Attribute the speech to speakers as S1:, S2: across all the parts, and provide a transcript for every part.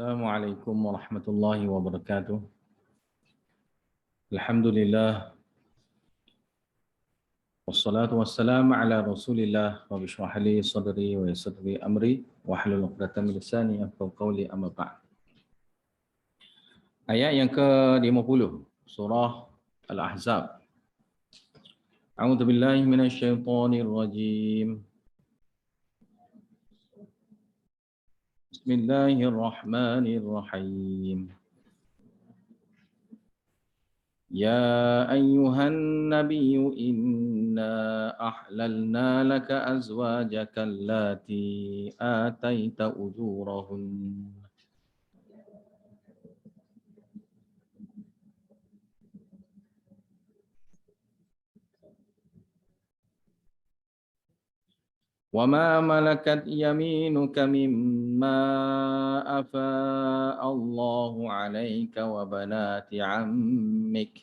S1: Assalamualaikum warahmatullahi wabarakatuh. Alhamdulillah. Wassalatu wassalamu ala rasulillah. Rabbi shrah li sadri wa yassir li amri wahlul 'uqdatam min lisani yafqahu qawli, amma ba'd. Ayat yang ke-50 surah Al-Ahzab. A'udzu billahi minasyaitonir rajim. Bismillahirrahmanirrahim. يا أيها النبي إنا أحللنا لك أزواجك اللاتي آتيت أجورهن وما ملكت يمينك مما أفاء الله عليك وبنات عمك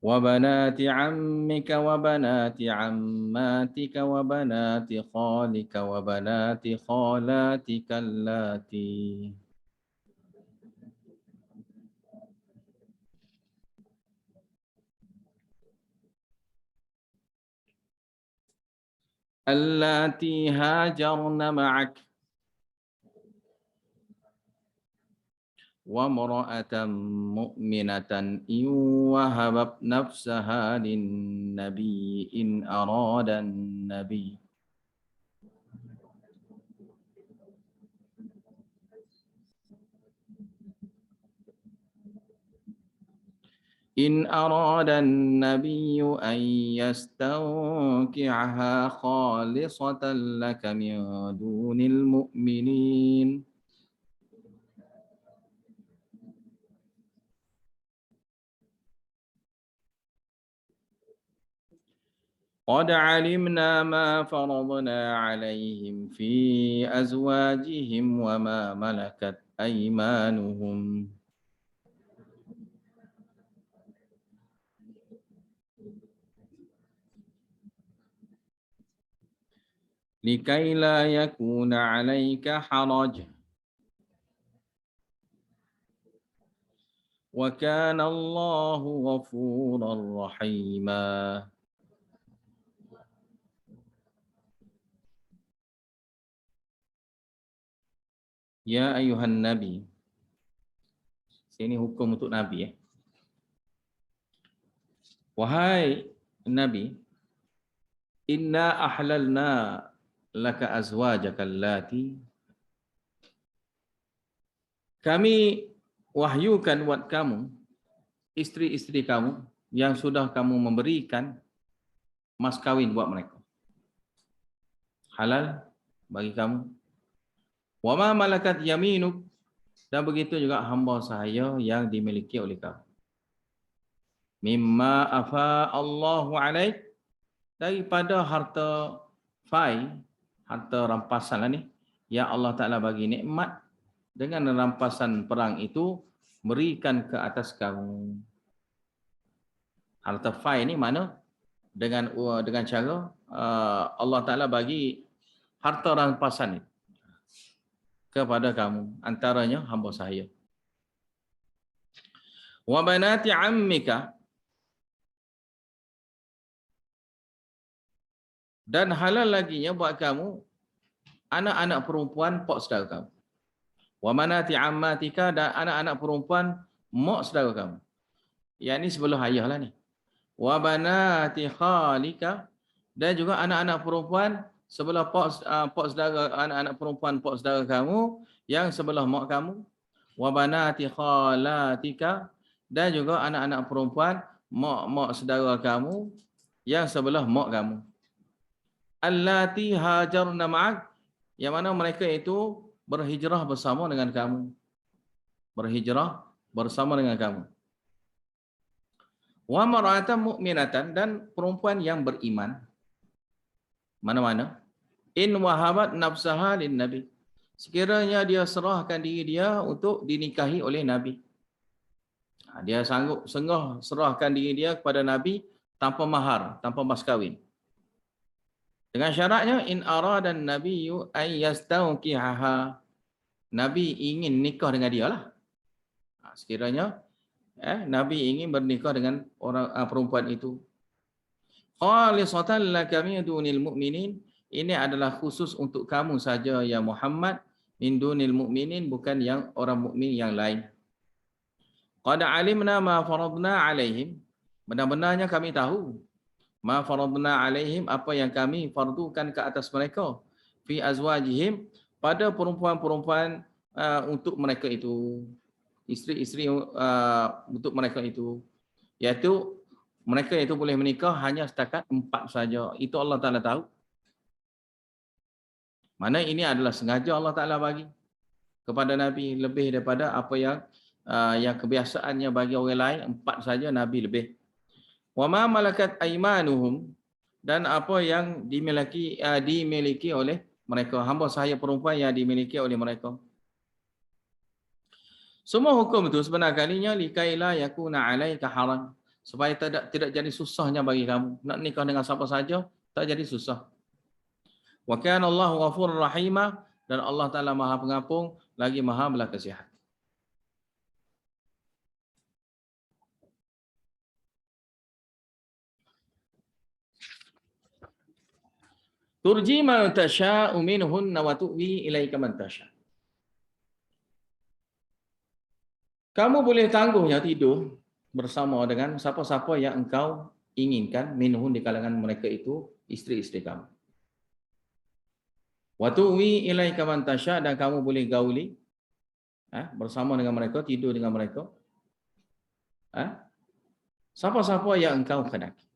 S1: وبنات عمك وبنات عماتك وبنات خالك وبنات خالاتك اللاتي هاجرن معك وامرأة مؤمنة إن وهبت نفسها للنبي إن أراد النبي أن يستنكعها خالصة لك من دون المؤمنين قد علمنا ما فرضنا عليهم في أزواجهم وما ملكت أيمانهم لكي لا يكون عليك حرج وكان الله غفورا رحيما. Ya ayuhan nabi. Sini hukum untuk nabi. Wahai nabi, inna ahlalna laka azwajaka allati, kami wahyukan buat kamu istri-istri kamu yang sudah kamu memberikan mas kawin buat mereka. Halal bagi kamu. Wa ma malakat yaminuk, dan begitu juga hamba sahaya yang dimiliki oleh kamu. Mimma afa Allahu alaik, daripada harta fai, harta rampasan lah ni, yang Allah Ta'ala bagi nikmat dengan rampasan perang itu berikan ke atas kamu. Harta fai ni mana? Dengan cara Allah Ta'ala bagi harta rampasan ni kepada kamu, antaranya hamba saya. Wa banati ammika, dan halal laginya buat kamu anak-anak perempuan pak saudara kamu. Wa banati ammatika, dan anak-anak perempuan mak saudara kamu. Yang ni sebelah ayah lah ni. Wa banati khalika, dan juga anak-anak perempuan sebelah pak saudara, anak-anak perempuan pak saudara kamu yang sebelah mak kamu. Wa banati khalatika, dan juga anak-anak perempuan mak saudara kamu yang sebelah mak kamu. Allati hajarna ma'ak, yang mana mereka itu berhijrah bersama dengan kamu. Berhijrah bersama dengan kamu. Wa mar'atan mu'minatan, dan perempuan yang beriman. Mana-mana. In wahabat nafsaha lin nabi, sekiranya dia serahkan diri dia untuk dinikahi oleh Nabi. Dia sanggup serahkan diri dia kepada Nabi tanpa mahar, tanpa mas kahwin. Dengan syaratnya in aradan nabiyyu ay yastawqihaha. Nabi ingin nikah dengan dia lah. Sekiranya Nabi ingin bernikah dengan orang perempuan itu. Khalisatan laka min dunil mu'minin. Ini adalah khusus untuk kamu saja ya Muhammad, min dunil mu'minin, bukan yang orang mukmin yang lain. Qad alimna ma faradna alaihim. Benar-benarnya kami tahu ma faradna alaihim, apa yang kami fardukan ke atas mereka, fi azwajihim, pada perempuan-perempuan untuk mereka itu, isteri-isteri untuk mereka itu, iaitu mereka itu boleh menikah hanya setakat 4 saja. Itu Allah Ta'ala tahu. Mana ini adalah sengaja Allah Ta'ala bagi kepada Nabi lebih daripada apa yang kebiasaannya bagi orang lain, 4 saja, Nabi lebih. Wa ma malakat aymanuhum, dan apa yang dimiliki oleh mereka, hamba sahaya perempuan yang dimiliki oleh mereka. Semua hukum itu sebenar kalinya likaila yakuna alaika haram, supaya tidak jadi susahnya bagi kamu nak nikah dengan siapa saja, tak jadi susah. Wa kana Allahu ghafurur rahima, dan Allah Taala Maha Pengampun lagi Maha belas kasihan. Turji man tasha'u minhunna wa tu'wi ilaika man tasha'. Kamu boleh tangguhnya tidur bersama dengan siapa-siapa yang engkau inginkan, minhun, di kalangan mereka itu, isteri-isteri kamu. Wa tu'wi ilaika man tasha', dan kamu boleh gauli bersama dengan mereka, tidur dengan mereka, siapa-siapa yang engkau kehendaki.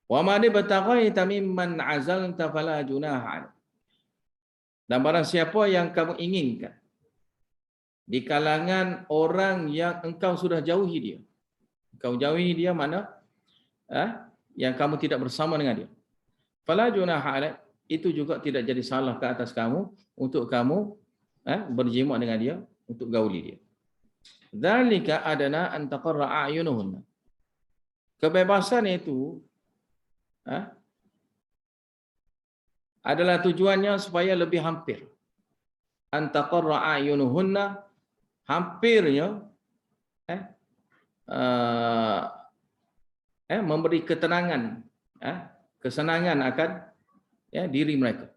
S1: Wa ma ibtaghaita mimman 'azalta fala junaha 'alaik. Dan barang siapa yang kamu inginkan di kalangan orang yang engkau sudah jauhi dia. Engkau jauhi dia mana? Yang kamu tidak bersama dengan dia. Fala junaha 'alaik, itu juga tidak jadi salah ke atas kamu untuk kamu berjima dengan dia, untuk gauli dia. Dzalika adana an taqarra a'yunuhunna. Kebebasan itu adalah tujuannya supaya lebih hampir. An taqarra a'yunuhunna, hampirnya memberi ketenangan, kesenangan akan diri mereka.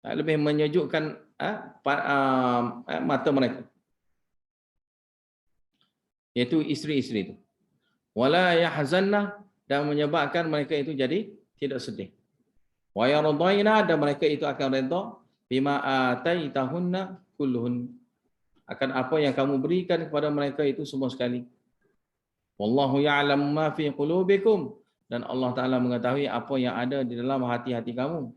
S1: Lebih menyejukkan mata mereka, iaitu isteri-isteri itu. Wala yahzanna, dan menyebabkan mereka itu jadi tidak sedih. Wa yardaina, dan mereka itu akan redha bima ataitahunna kulluhun, akan apa yang kamu berikan kepada mereka itu semua sekali. Wallahu ya'lamu ma fi qulubikum, dan Allah Taala mengetahui apa yang ada di dalam hati-hati kamu.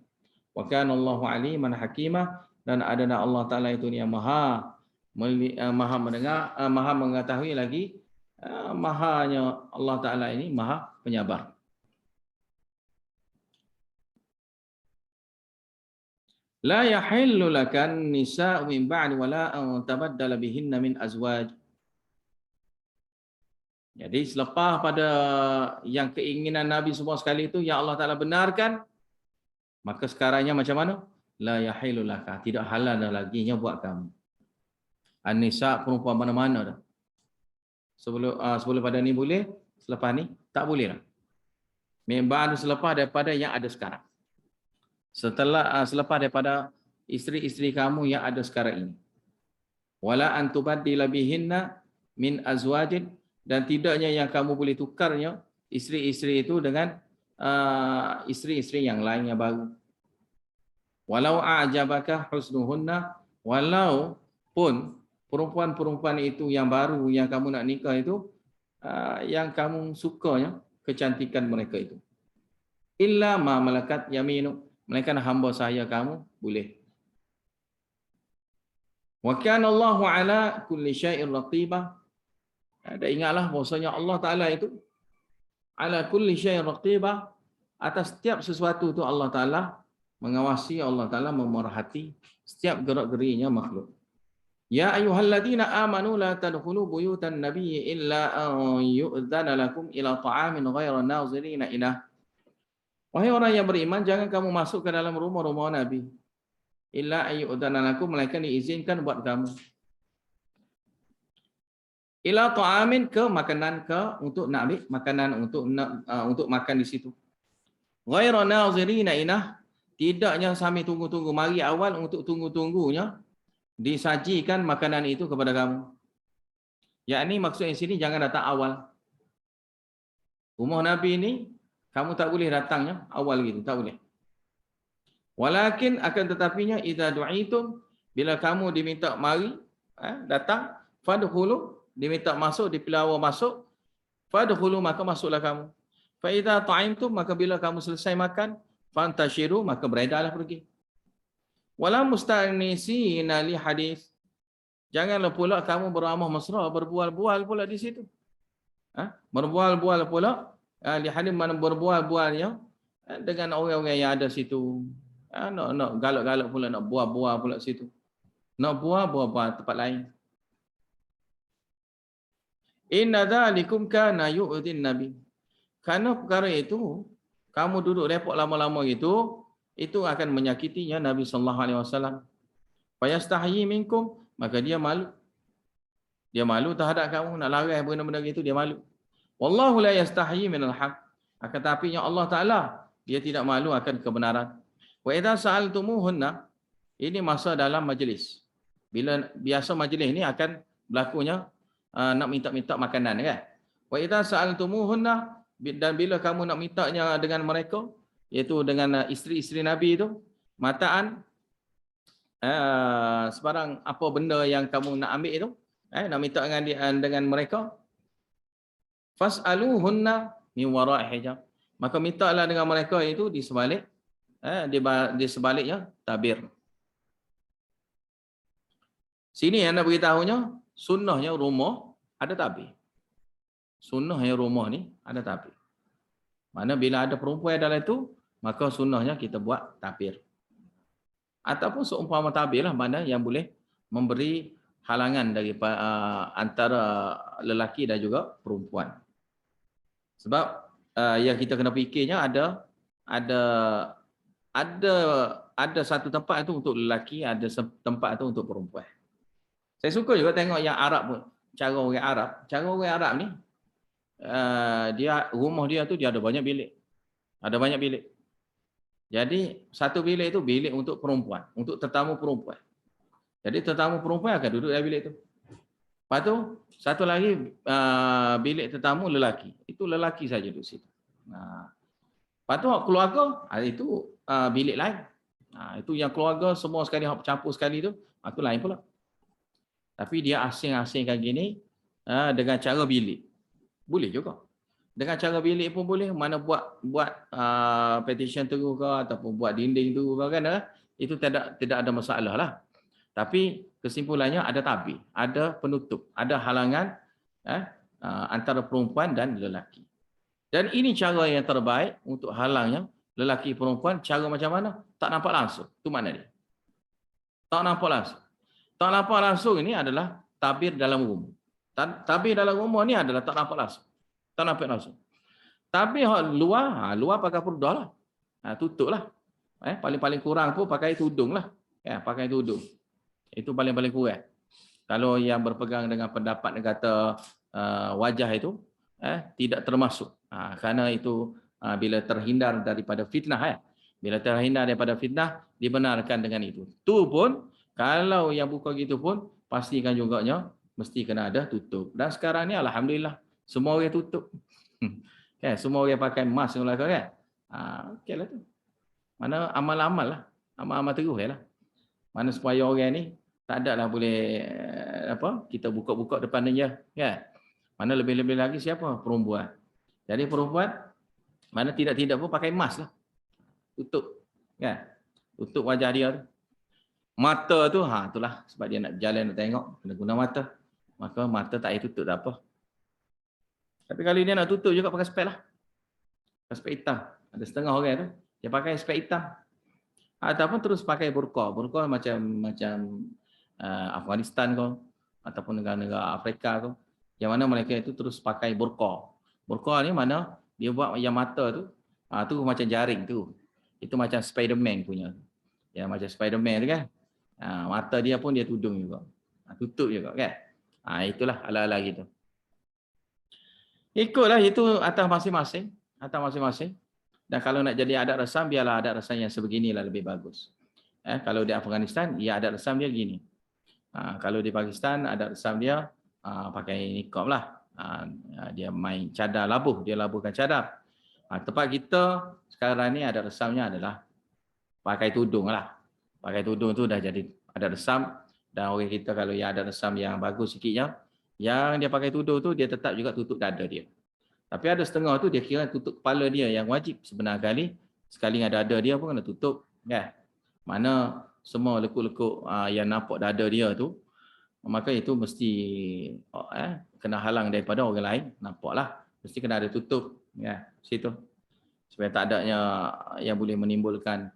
S1: Wa kana Allahu aliman hakimah, dan adalah Allah Taala itu yang maha mendengar, maha mengetahui lagi, mahanya Allah Taala ini maha penyabar. La yahillu lakan nisa' min ba'd wala an tabaddala bihinna min azwaj. Jadi selepas pada yang keinginan Nabi semua sekali itu yang Allah Taala benarkan, maka sekarangnya macam mana? La yahillu laka, tidak halal dah laginya buat kamu. An-nisa', perempuan mana-mana dah. Sebelum pada ni boleh, selepas ni tak boleh dah. Min ba'd, selepas daripada yang ada sekarang. Selepas daripada isteri-isteri kamu yang ada sekarang ini. Wala an tubaddila bihinna min azwajin, dan tidaknya yang kamu boleh tukarnya isteri-isteri itu dengan isteri-isteri yang lain yang baru. Walau a'jabaka husnuhunna, walaupun perempuan-perempuan itu yang baru yang kamu nak nikah itu, yang kamu sukanya kecantikan mereka itu. Illa ma malakat yaminu, mereka hamba sahaya kamu boleh. Wa kana Allahu ala kulli syai'in raqibah. Dan ingatlah bahwasanya Allah Taala itu ala kulli syai'in raqibah, atas setiap sesuatu itu Allah Taala mengawasi, Allah Taala memerhati setiap gerak-gerinya makhluk. Ya ayyuhalladzina amanu la tadkhulu buyutan nabiyyi illa an yu'dzana lakum ila ta'amin ghayra nazirina ilah. Wahai orang yang beriman, jangan kamu masuk ke dalam rumah-rumah Nabi. Illa an yu'dzana lakum, melainkan diizinkan buat kamu. Ila ta'amin, ke makanan, ke untuk nak ambil makanan untuk makan di situ. Ghayra nazirina ilah, tidaknya sambil tunggu-tunggu, mari awal untuk tunggu-tunggunya disajikan makanan itu kepada kamu. Yakni maksudnya sini jangan datang awal. Rumah Nabi ini kamu tak boleh datangnya awal gitu, tak boleh. Walakin akan tetapinya idza du'itum, bila kamu diminta mari datang, fadkhulu, diminta masuk, dipilih masuk, fadkhulu, maka masuklah kamu. Fa idza ta'imtum, maka bila kamu selesai makan, fantashiru, maka beredarlah pergi. Wala mustanisina li hadis, janganlah pula kamu beramah mesra, berbual-bual pula di situ. Berbual-bual pula li hadis, mana berbual-bualnya dengan orang-orang yang ada situ. Nak galak-galak pula, nak buah-buah pula situ. Nak buah tempat lain. Inna dzalikum kana yu'dhin nabi. Karena perkara itu, kamu duduk repot lama-lama itu akan menyakitinya Nabi sallallahu alaihi wasallam. Fayastahyi minkum, maka dia malu. Dia malu terhadap kamu, nak larai benda-benda itu dia malu. Wallahu la yastahyi minal haq. Akan tetapi Allah Taala, dia tidak malu akan kebenaran. Wa idza sa'altumuhunna, ini masa dalam majlis. Bila biasa majlis ni akan berlakunya nak minta-minta makanan kan. Wa idza sa'altumuhunna, dan bila kamu nak mintanya dengan mereka, iaitu dengan isteri-isteri Nabi itu, mataan sebarang apa benda yang kamu nak ambil itu, nak minta dengan mereka, fas'aluhunna min wara'i hijab, maka mintalah dengan mereka itu di sebalik di sebaliknya tabir. Sini yang nak beritahunya, sunnahnya rumah ada tabir. Sunnahnya rumah ni ada tabir. Mana bila ada perempuan dalam itu, maka sunnahnya kita buat tabir. Ataupun seumpama tabir lah, mana yang boleh memberi halangan dari antara lelaki dan juga perempuan. Sebab yang kita kena fikirnya ada satu tempat itu untuk lelaki, ada tempat itu untuk perempuan. Saya suka juga tengok yang Arab pun, cara orang Arab. Cara orang Arab ni, dia rumah dia tu dia ada banyak bilik. Ada banyak bilik. Jadi satu bilik itu bilik untuk perempuan, untuk tetamu perempuan. Jadi tetamu perempuan akan duduk dalam bilik itu. Lepas tu satu lagi bilik tetamu lelaki. Itu lelaki saja duduk situ. Lepas tu keluarga, itu bilik lain. Itu yang keluarga semua sekali campur sekali tu, itu lain pula. Tapi dia asing-asingkan gini dengan cara bilik. Boleh juga. Dengan cara bilik pun boleh. Mana buat petition tu ke ataupun buat dinding tu kan, itu tidak ada masalah lah. Tapi kesimpulannya ada tabir, ada penutup, ada halangan antara perempuan dan lelaki. Dan ini cara yang terbaik untuk halangnya lelaki perempuan. Cara macam mana? Tak nampak langsung. Itu mana dia? Tak nampak langsung. Tak nampak langsung ini adalah tabir dalam rumah. Tabir dalam rumah ni adalah tak nampak langsung. Tak nampak langsung. Tapi luar pakai purdah lah. Tutup lah. Paling-paling kurang pun pakai tudung lah. Pakai tudung. Itu paling-paling kurang. Kalau yang berpegang dengan pendapat yang kata wajah itu tidak termasuk. Kerana itu bila terhindar daripada fitnah. Bila terhindar daripada fitnah, dibenarkan dengan itu. Tu pun, kalau yang buka gitu pun, pastikan juganya mesti kena ada tutup. Dan sekarang ni alhamdulillah, semua orang tutup. Semua orang pakai mask kan. Okeylah tu. Mana amal-amal lah. Amal-amal terus lah. Mana supaya orang ni tak ada lah boleh kita buka-buka depan dia kan. Mana lebih-lebih lagi siapa? Perempuan. Jadi perempuan mana tidak pun pakai mask lah. Tutup kan. Tutup wajah dia tu. Mata tu itulah sebab dia nak jalan nak tengok kena guna mata. Maka mata tak payah tutup tak apa. Tapi kalau dia nak tutup juga pakai spek lah. Pakai spek hitam. Ada setengah orang tu dia pakai spek hitam. Ataupun terus pakai burqa. Burqa macam Afghanistan ke ataupun negara-negara Afrika ke, yang mana mereka itu terus pakai burqa. Burqa ni mana dia buat yang mata tu, tu macam jaring tu. Itu macam Spiderman punya. Ya macam Spiderman tu kan. Mata dia pun dia tudung juga. Tutup juga kan. Itulah ala-ala gitu. Ikutlah itu atas masing-masing, atas masing-masing. Dan kalau nak jadi adat resam, biarlah adat resam yang sebeginilah lebih bagus. Kalau di Afghanistan, ya adat resam dia gini. Kalau di Pakistan, adat resam dia pakai niqab lah. Dia main cadar labuh, dia labuhkan cadar. Tempat kita sekarang ni adat resamnya adalah pakai tudung lah. Pakai tudung tu dah jadi adat resam. Dan orang kita kalau yang adat resam yang bagus sikitnya, yang dia pakai tudung tu dia tetap juga tutup dada dia. Tapi ada setengah tu dia kira tutup kepala dia yang wajib sebenar kali. Sekali dengan dada dia pun kena tutup. Kan? Mana semua lekuk-lekuk yang nampak dada dia tu, maka itu mesti kena halang daripada orang lain. Nampaklah. Mesti kena ada tutup. Ya, situ. Supaya tak adanya yang boleh menimbulkan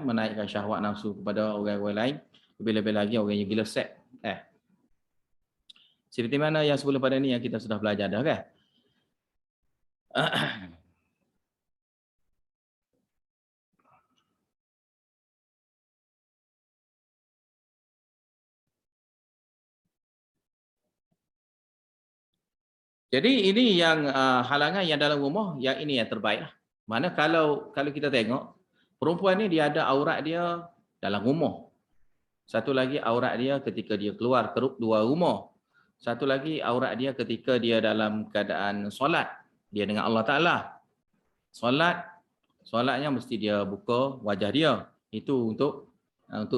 S1: menaikkan syahwat nafsu kepada orang-orang lain. Lebih-lebih lagi orang yang gila seks. Seperti mana yang sebelum pada ni yang kita sudah belajar dah kan? Jadi ini yang halangan yang dalam rumah, yang ini yang terbaik lah. Mana kalau kita tengok, perempuan ni dia ada aurat dia dalam rumah. Satu lagi aurat dia ketika dia keluar ke luar rumah. Satu lagi aurat dia ketika dia dalam keadaan solat. Dia dengan Allah Ta'ala. Solatnya mesti dia buka wajah dia. Itu untuk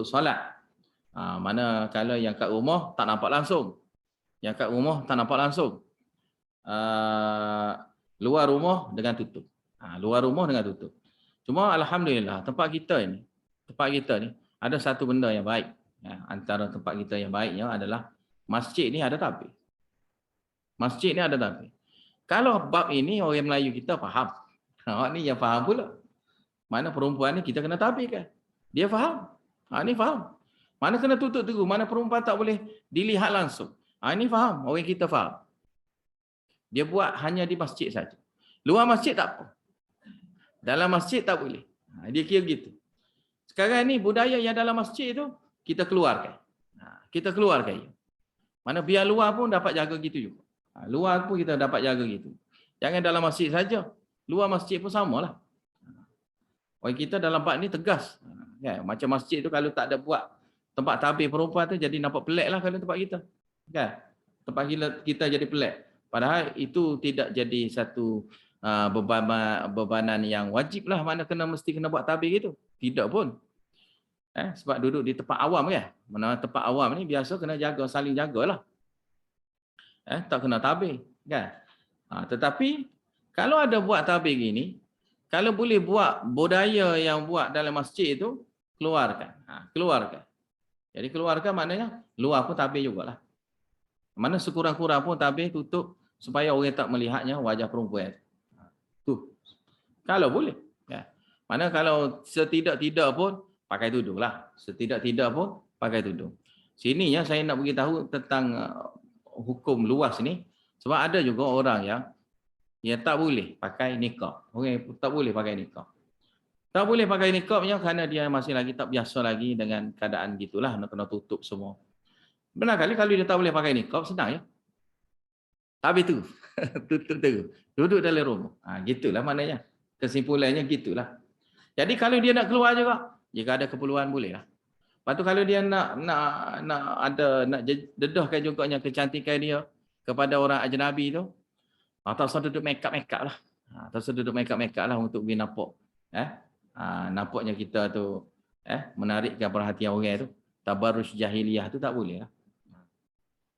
S1: solat. Mana kalau yang kat rumah tak nampak langsung. Yang kat rumah tak nampak langsung. Luar rumah dengan tutup. Luar rumah dengan tutup. Cuma alhamdulillah tempat kita ni ada satu benda yang baik. Antara tempat kita yang baiknya adalah masjid ni ada tabir. Masjid ni ada tabir. Kalau bab ini orang Melayu kita faham. Awak ni yang faham pula. Mana perempuan ni kita kena tabirkan. Dia faham. Ni faham. Mana kena tutup terus. Mana perempuan tak boleh dilihat langsung. Ini faham. Orang kita faham. Dia buat hanya di masjid saja. Luar masjid tak apa. Dalam masjid tak boleh. Dia kira gitu. Sekarang ni budaya yang dalam masjid tu kita keluarkan. Kita keluarkan. Mana biar luar pun dapat jaga gitu juga. Luar pun kita dapat jaga gitu. Jangan dalam masjid saja. Luar masjid pun samalah. Orang kita dalam bab ni tegas. Macam masjid tu kalau tak ada buat tempat tabir perempuan tu jadi nampak pelik lah kalau tempat kita. Kan? Tempat kita jadi pelik. Padahal itu tidak jadi satu bebanan yang wajib lah. Mana mesti kena buat tabir gitu. Tidak pun. Sebab duduk di tempat awam kan. Mana tempat awam ni biasa kena jaga, saling jagalah. Tak kena tabir. Kan? Tetapi kalau ada buat tabir gini, kalau boleh buat budaya yang buat dalam masjid itu, keluarkan. Keluarkan. Jadi keluarkan maknanya luar pun tabir jugalah. Mana sekurang-kurang pun tabir tutup supaya orang tak melihatnya wajah perempuan. Tu. Kalau boleh. Mana kalau setidak-tidak pun pakai tudung lah. Setidak-tidak pun pakai tudung. Sininya saya nak beritahu tentang hukum luas ni. Sebab ada juga orang yang tak boleh pakai niqab. Orang tak boleh pakai niqab. Tak boleh pakai niqabnya kerana dia masih lagi tak biasa lagi dengan keadaan gitulah. Nak kena tutup semua. Benar kali kalau dia tak boleh pakai niqab, senang ya. Habis tu. Tutup terus. Duduk dalam rumah. Gitulah maknanya. Kesimpulannya gitulah. Jadi kalau dia nak keluar juga, jika ada keperluan boleh lah. Lepas tu kalau dia nak dedahkan juga kecantikan dia kepada orang ajnabi tu, tak usah duduk make up lah. Tak usah duduk make up lah untuk pergi nampak. Nampaknya kita tu menarikkan perhatian orang tu. Tabarruj jahiliyah tu tak boleh lah.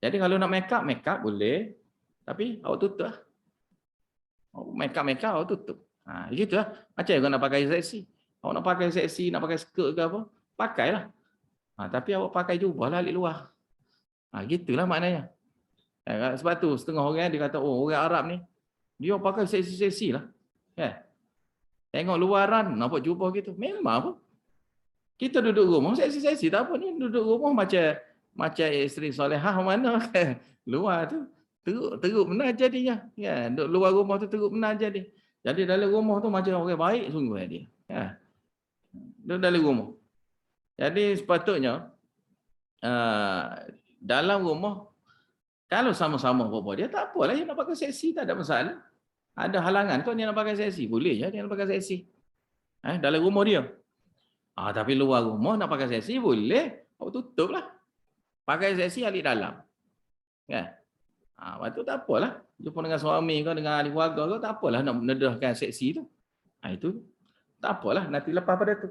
S1: Jadi kalau nak make up boleh. Tapi awak tutup lah. Make up awak tutup. Gitu lah. Macam awak nak pakai seksi. Awak nak pakai seksi, nak pakai skirt ke apa, pakailah. Tapi awak pakai jubah lah di luar. Gitulah maknanya. Sebab tu setengah orang dia kata, orang Arab ni, dia pakai seksi-seksi lah. Tengok luaran, nampak jubah gitu. Memang apa? Kita duduk rumah, seksi-seksi tak apa ni. Duduk rumah macam Macam isteri solehah mana luar tu teruk benar jadinya. Ya, duduk luar rumah tu teruk benar jadi. Jadi dalam rumah tu macam orang baik sungguh dia. Ya. Duduk dalam rumah. Jadi sepatutnya dalam rumah kalau sama-sama apa dia tak apalah dia nak pakai seksi tak ada masalah. Ada halangan kau dia nak pakai seksi boleh je dia nak pakai seksi. Dalam rumah dia. Tapi luar rumah nak pakai seksi boleh. Kau tutuplah. Pakai seksi alik dalam. Kan? Lepas tu tak apalah. Jumpa dengan suami kau, dengan ahli keluarga kau, tak apalah nak menedahkan seksi tu. Itu tak apalah. Nanti lepas pada tu.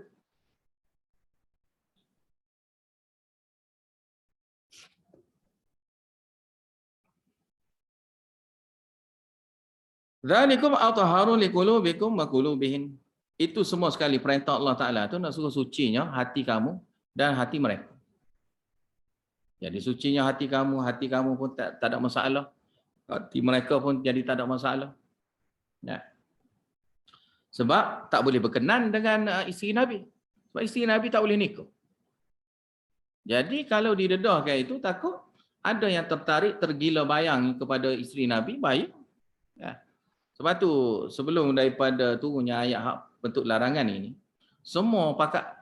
S1: Zalikum athaharu liqulubikum wa qulubihin. Itu semua sekali perintah Allah Taala tu nak suruh sucinya hati kamu dan hati mereka. Jadi sucinya hati kamu pun tak ada masalah. Hati mereka pun jadi tak ada masalah. Ya. Sebab tak boleh berkenan dengan isteri Nabi. Sebab isteri Nabi tak boleh nikah. Jadi kalau didedahkan itu takut ada yang tertarik, tergila bayang kepada isteri Nabi, baik. Ya. Sebab tu sebelum daripada turunnya ayat hak bentuk larangan ini, semua pakat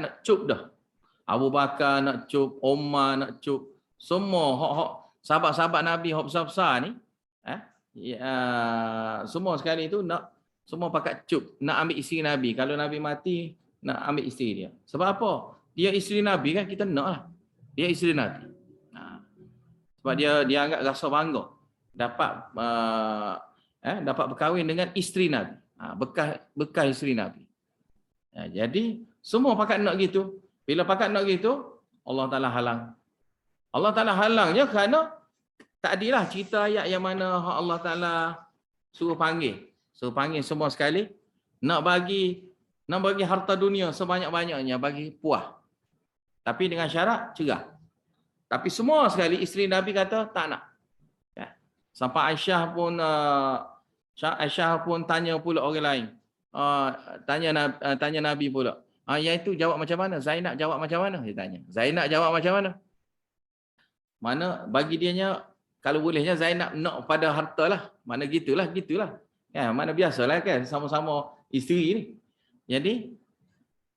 S1: nak cup dah. Abu Bakar nak cup, Umar nak cup, semua hak sahabat-sahabat Nabi hak besar-besar ni, semua sekali itu nak semua pakat cup, nak ambil isteri Nabi. Kalau Nabi mati, nak ambil isteri dia. Sebab apa? Dia isteri Nabi kan, kita nak lah. Dia isteri Nabi. Sebab dia anggap rasa bangga dapat dapat berkahwin dengan isteri Nabi. Bekas isteri Nabi. Jadi semua pakat nak gitu. Bila pakat nak gitu, Allah Ta'ala halang. Allah Ta'ala halangnya kerana tak adilah cerita ayat yang mana Allah Ta'ala suruh panggil. Suruh panggil semua sekali. Nak bagi harta dunia sebanyak-banyaknya bagi puas. Tapi dengan syarat cerah. Tapi semua sekali isteri Nabi kata tak nak. Sampai Aisyah pun tanya pula orang lain. Tanya Nabi pula. Yang itu jawab macam mana? Zainab jawab macam mana? Dia tanya. Zainab jawab macam mana? Mana bagi dianya kalau bolehnya Zainab nak pada harta lah. Mana gitulah. Mana biasalah kan sama-sama isteri ni. Jadi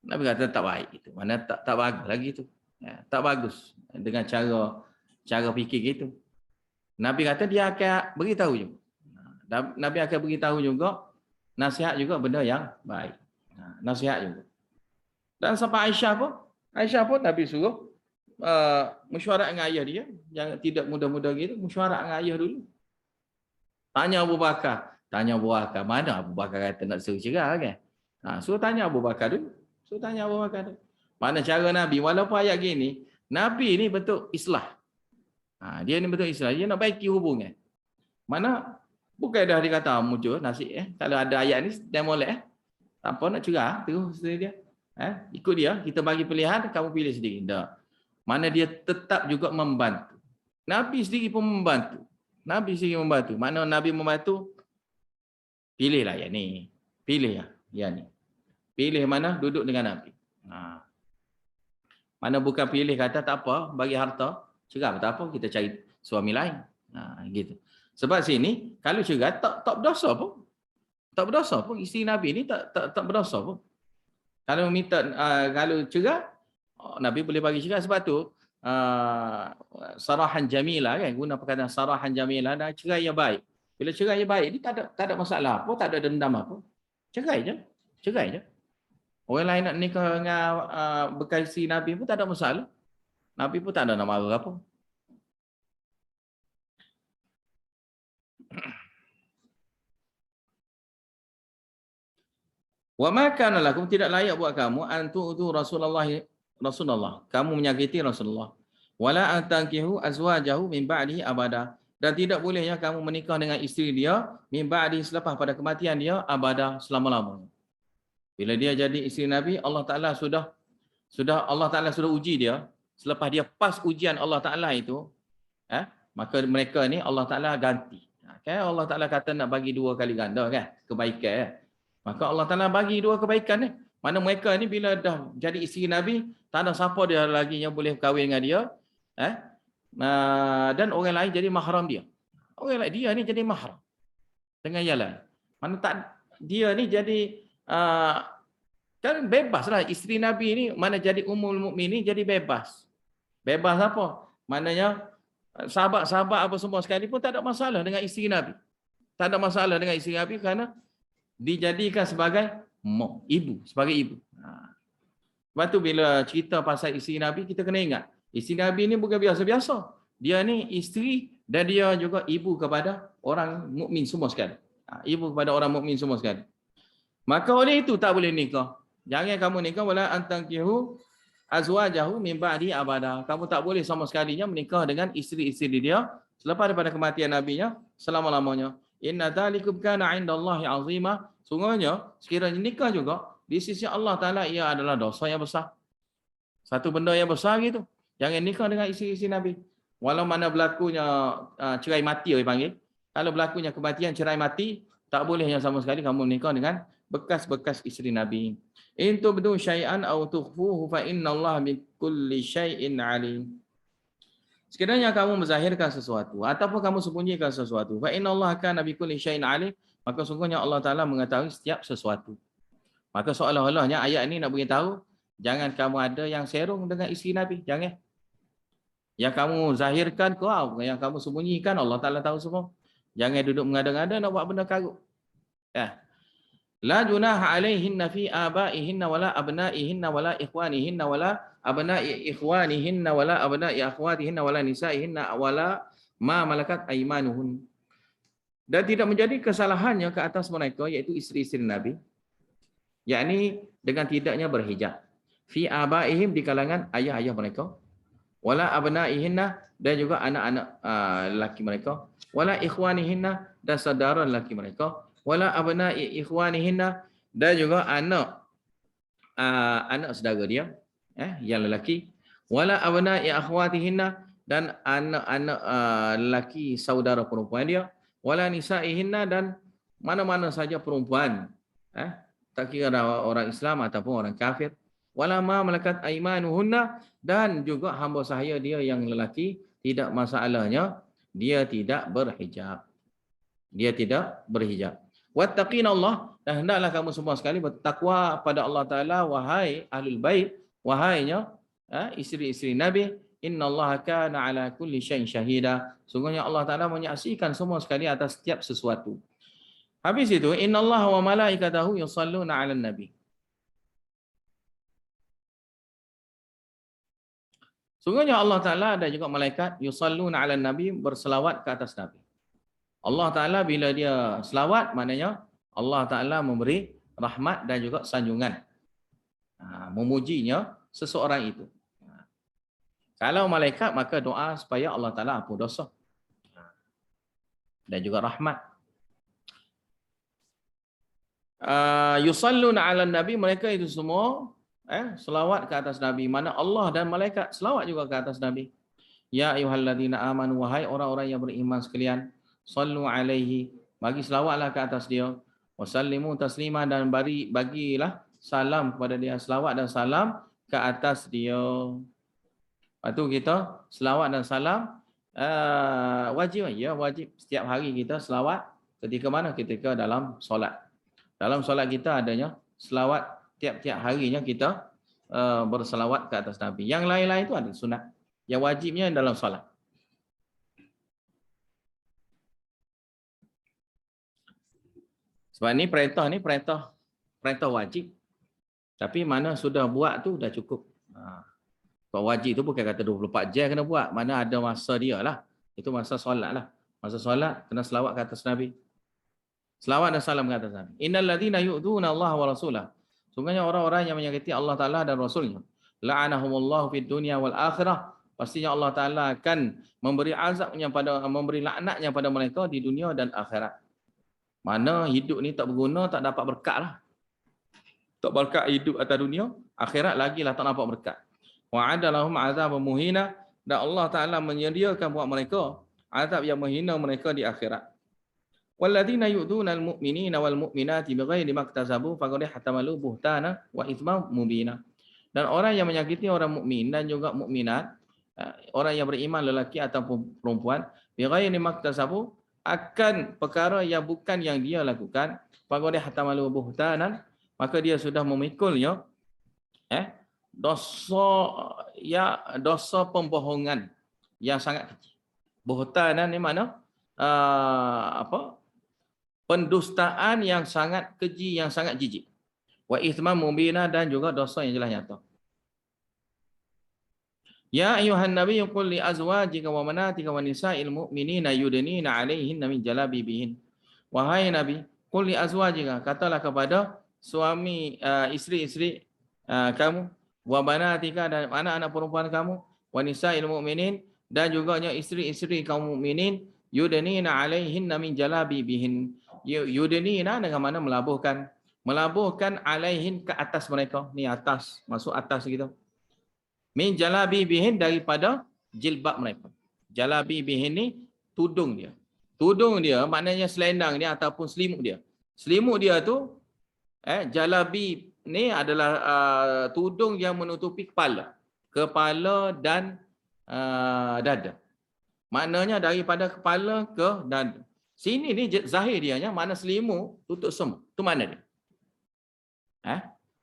S1: Nabi kata tak baik gitu. Mana tak bagus lagi tu. Tak bagus dengan cara fikir gitu. Nabi kata dia akan beritahu juga. Nabi akan beritahu juga, nasihat juga benda yang baik. Nasihat juga. Dan sampai Aisyah pun Nabi suruh mesyuarat dengan ayah dia. Jangan tidak mudah-mudah gitu, mesyuarat dengan ayah dulu. Tanya Abu Bakar. Mana Abu Bakar kata nak suruh cerah kan? Suruh tanya Abu Bakar dulu. Mana cara Nabi, walaupun ayat gini, Nabi ni bentuk islah. Dia ni bentuk islah. Dia nak baiki hubungan. Mana bukan dah dikata muncul nasib kalau ada ayat ni dia molek tak apa nak cerah terus dia. Ikut dia, kita bagi pilihan, kamu pilih sendiri. Tak. Mana dia tetap juga membantu. Nabi sendiri pun membantu. Mana Nabi membantu? Pilihlah yang ni. Pilih yang ni. Pilih mana? Duduk dengan Nabi. Mana bukan pilih kata tak apa, bagi harta, cerah tak apa, kita cari suami lain. Gitu. Sebab sini, kalau cerah tak berdosa pun. Tak berdosa pun. Isteri Nabi ni tak berdosa pun. Kalau minta kalau cerah, Nabi boleh bagi cerah. Sebab tu sarahan jamilah kan, guna perkataan sarahan jamilah dan cerah yang baik. Bila cerah yang baik ni tak ada masalah apa, tak ada dendam apa. Cerai je. Orang lain nak nikah dengan bekas isteri Nabi pun tak ada masalah. Nabi pun tak ada nak marah apa. Wa ma kana lakum, tidak layak buat kamu antu'tu Rasulullah. Kamu menyakiti Rasulullah. Wala antankihu azwajahu min ba'dihi abada. Dan tidak bolehnya kamu menikah dengan isteri dia min ba'di, selepas pada kematian dia, abada, selama-lamanya. Bila dia jadi isteri Nabi, Allah Taala sudah uji dia. Selepas dia pas ujian Allah Taala itu, maka mereka ni Allah Taala ganti. Kan Allah Taala kata nak bagi 2 kali ganda kan kebaikan. Maka Allah Ta'ala bagi 2 kebaikan ni. Mana mereka ni bila dah jadi isteri Nabi, tak ada siapa dia lagi yang boleh berkahwin dengan dia. Dan orang lain jadi mahram dia. Orang lain dia ni jadi mahram dengan yang lain. Mana tak dia ni jadi kan bebaslah isteri Nabi ni, mana jadi Ummul Mukminin jadi bebas. Bebas apa? Maknanya sahabat-sahabat apa semua sekali pun tak ada masalah dengan isteri Nabi. Tak ada masalah dengan isteri Nabi kerana dijadikan sebagai mak, ibu, sebagai ibu. Sebab tu bila cerita pasal isteri Nabi, kita kena ingat, isteri Nabi ni bukan biasa-biasa. Dia ni isteri dan dia juga ibu kepada orang mukmin semua sekali. Ibu kepada orang mukmin semua sekali. Maka oleh itu tak boleh nikah. Jangan kamu nikah wala antankihu azwajahu min ba'di abada. Kamu tak boleh sama sekalinya menikah dengan isteri-isteri dia selepas daripada kematian nabinya selama-lamanya. Inna dzalikum kana 'indallahi 'azima. Sungguhnya sekiranya nikah juga di sisi Allah Taala ia adalah dosa yang besar. Satu benda yang besar gitu. Jangan nikah dengan isteri-isteri Nabi. Walau mana berlakunya cerai mati orang panggil. Kalau berlakunya kematian cerai mati, tak bolehnya sama sekali kamu menikah dengan bekas-bekas isteri Nabi. In tubdu syai'an aw tukhfuhu fa innallaha bikulli syai'in 'alim. Sekiranya kamu menzahirkan sesuatu ataupun kamu sembunyikan sesuatu, fa innallaha kana bikulli syai'in 'alim, maka sungguhnya Allah Taala mengetahui setiap sesuatu. Maka seolah-olahnya ayat ini nak beritahu, jangan kamu ada yang serong dengan isteri Nabi, jangan. Yang kamu zahirkan kau, yang kamu sembunyikan Allah Taala tahu semua. Jangan duduk mengada-ngada nak buat benda karut. Ya. La junaha alaihinna fi abaihinna wala abnaihinna wala ikhwanihinna wala abna'i ikhwanihinna wala abna'i akhwatihinna wala nisa'ihinna wala ma malakat aymanuhun. Dan tidak menjadi kesalahannya ke atas mereka, iaitu isteri-isteri Nabi, yakni dengan tidaknya berhijab. Fi abaihim, di kalangan ayah-ayah mereka, wala abnaihinna, dan juga anak-anak lelaki mereka, wala ikhwanihinna, dan saudara lelaki mereka, wala abna'i ikhwanihinna, dan juga anak saudara dia yang lelaki, wala abna'i akhwatihinna, dan anak-anak lelaki saudara perempuan dia, wala nisa'ihinna, dan mana-mana saja perempuan, tak kira orang Islam ataupun orang kafir, wala ma malakat aymanuhunna, dan juga hamba sahaya dia yang lelaki, tidak masalahnya dia tidak berhijab. Dia tidak berhijab. Wattaqinallah, dan hendaklah kamu semua sekali bertakwa pada Allah Taala, wahai ahlul bait, wahainya isteri-isteri Nabi. Innallaha kana ala kulli syai'in syahida. Sungguhnya Allah Taala menyaksikan semua sekali atas setiap sesuatu. Habis itu, innallaha wa malaikatahu yusalluna 'alan nabi. Sungguhnya Allah Taala dan juga malaikat yusalluna 'alan nabi, berselawat ke atas Nabi. Allah Ta'ala bila dia selawat, maknanya Allah Ta'ala memberi rahmat dan juga sanjungan. Memujinya seseorang itu. Kalau malaikat, maka doa supaya Allah Ta'ala ampun dosa. Dan juga rahmat. Yusalluna ala nabi, mereka itu semua selawat ke atas Nabi. Mana Allah dan malaikat selawat juga ke atas Nabi. Ya ayyuhalladzina amanu, wahai orang-orang yang beriman sekalian, sallu alaihi, bagi selawatlah ke atas dia, wasallimu taslima, dan bagilah salam kepada dia, selawat dan salam ke atas dia. Lepas tu kita selawat dan salam wajib, ya wajib setiap hari kita selawat. Ketika mana? Ketika dalam solat. Dalam solat kita adanya selawat, tiap-tiap harinya kita berselawat ke atas Nabi. Yang lain-lain itu ada sunat. Yang wajibnya dalam solat. Sebab ni perintah wajib. Tapi mana sudah buat tu dah cukup. Kalau wajib tu bukan kata 24 jam kena buat. Mana ada masa dia lah. Itu masa solat lah. Masa solat kena selawat ke atas Nabi. Selawat dan salam ke atas Nabi. Innal ladzina yu'duna Allah wa rasulah. Sungguhnya orang-orang yang menyakiti Allah Ta'ala dan Rasulnya. La'anahumullahu fid dunya wal akhirah. Pastinya Allah Ta'ala akan memberi azabnya memberi laknatnya pada mereka di dunia dan akhirat. Mana hidup ni tak berguna, tak dapat berkat lah. Tak berkat hidup atas dunia, akhirat lagi lah tak dapat berkat. Wa'ada lahum azab muhina, dan Allah Ta'ala menyediakan buat mereka azab yang menghina mereka di akhirat. Walladzina yu'duna al-mu'minina wal mu'minati bighairi maktasabu faqad ihtamalu buhtana wa itsman mubina. Dan orang yang menyakiti orang mukmin dan juga mukminat orang yang beriman lelaki ataupun perempuan bighairi maktasabu akan perkara yang bukan yang dia lakukan, faqad ihtamalu buhtanan, maka dia sudah memikulnya dosa pembohongan yang sangat kecil. Buhtanan ni mana? Pendustaan yang sangat keji, yang sangat jijik. Wa ithman mubina, dan juga dosa yang jelas nyata. Ya ayuhan nabiy qul li azwajika wa manatika wa nisa'il mu'minina yudnina 'alaihinna min jalabibihin. Wahai Nabi, qul li azwajika, katalah kepada suami isteri-isteri kamu, wa banatika, dan anak-anak perempuan kamu, wa nisa'il mu'minin, dan juga isteri-isteri kaum mukminin, yudnina 'alaihinna min jalabibihin. Yudnina dengan mana melabuhkan alaihin ke atas mereka. Ni atas, masuk atas gitu. Min jalabibihin, daripada jilbab mereka. Jalabibihin ni tudung dia. Tudung dia maknanya selendang dia ataupun selimut dia. Selimut dia tu jalabi ni adalah tudung yang menutupi kepala dan dada. Maknanya daripada kepala ke dada. Sini ni zahir dianya, mana selimut tutup semua. Tu mana dia?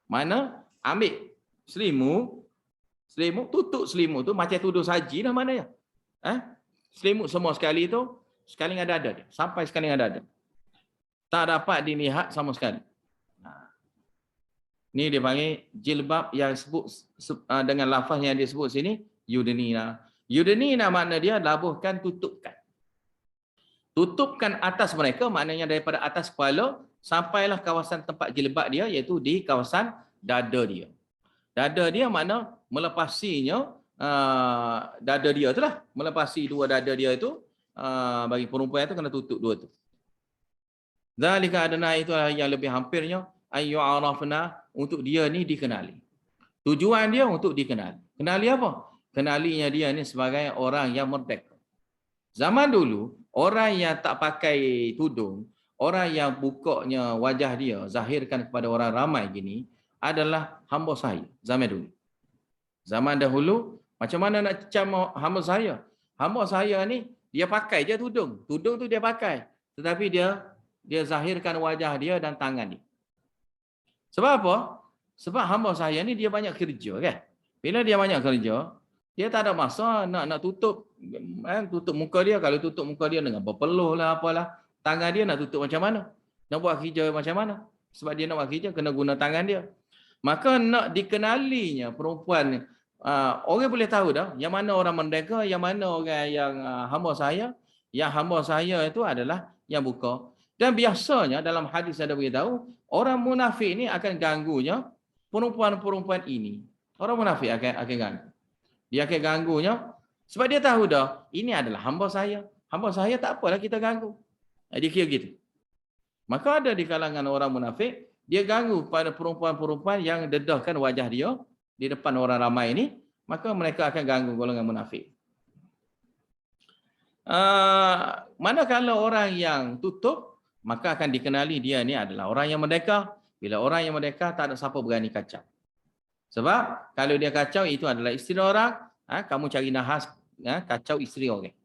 S1: Mana ambil selimut tutup selimut tu macam tudung saji dah mana ya? Selimut semua sekali tu, sekali dengan dada dia. Sampai sekali dengan dada. Tak dapat dilihat sama sekali. Ni dia panggil jilbab yang sebut dengan lafaz yang dia sebut sini, yudnina. Yudnina makna dia labuhkan, tutupkan. Tutupkan atas mereka, maknanya daripada atas kepala sampailah kawasan tempat jilbab dia, iaitu di kawasan dada dia. Dada dia makna melepasinya dada dia tu lah. Melepasi dua dada dia itu, bagi perempuan itu kena tutup dua tu. Zalika adna, itu yang lebih hampirnya, ayyu'arafna, untuk dia ni dikenali. Tujuan dia untuk dikenali. Kenali apa? Kenalinya dia ni sebagai orang yang merdeka. Zaman dulu, orang yang tak pakai tudung, orang yang bukanya wajah dia, zahirkan kepada orang ramai gini, adalah hamba saya zaman dulu. Zaman dahulu, macam mana nak cecam hamba saya? Hamba saya ni, dia pakai je tudung. Tudung tu dia pakai. Tetapi dia zahirkan wajah dia dan tangan dia. Sebab apa? Sebab hamba saya ni dia banyak kerja kan. Bila dia banyak kerja, dia tak ada masa nak tutup muka dia. Kalau tutup muka dia dengan berpeluh lah apalah, tangan dia nak tutup macam mana? Nak buat kerja macam mana? Sebab dia nak buat kerja kena guna tangan dia. Maka nak dikenalinya perempuan, orang boleh tahu dah yang mana orang merdeka, yang mana orang yang hamba saya. Yang hamba saya itu adalah yang buka. Dan biasanya dalam hadis ada beritahu, orang munafik ni akan ganggunya perempuan-perempuan ini. Orang munafik akan ganggu. Dia akan ganggunya sebab dia tahu dah ini adalah hamba saya. Hamba saya tak apalah kita ganggu. Dia kira gitu. Maka ada di kalangan orang munafik, dia ganggu pada perempuan-perempuan yang dedahkan wajah dia di depan orang ramai ini, maka mereka akan ganggu golongan munafik. Manakala orang yang tutup, maka akan dikenali dia ni adalah orang yang merdeka. Bila orang yang merdeka, tak ada siapa berani kacau. Sebab kalau dia kacau, itu adalah isteri orang, kamu cari nahas kacau isteri orang.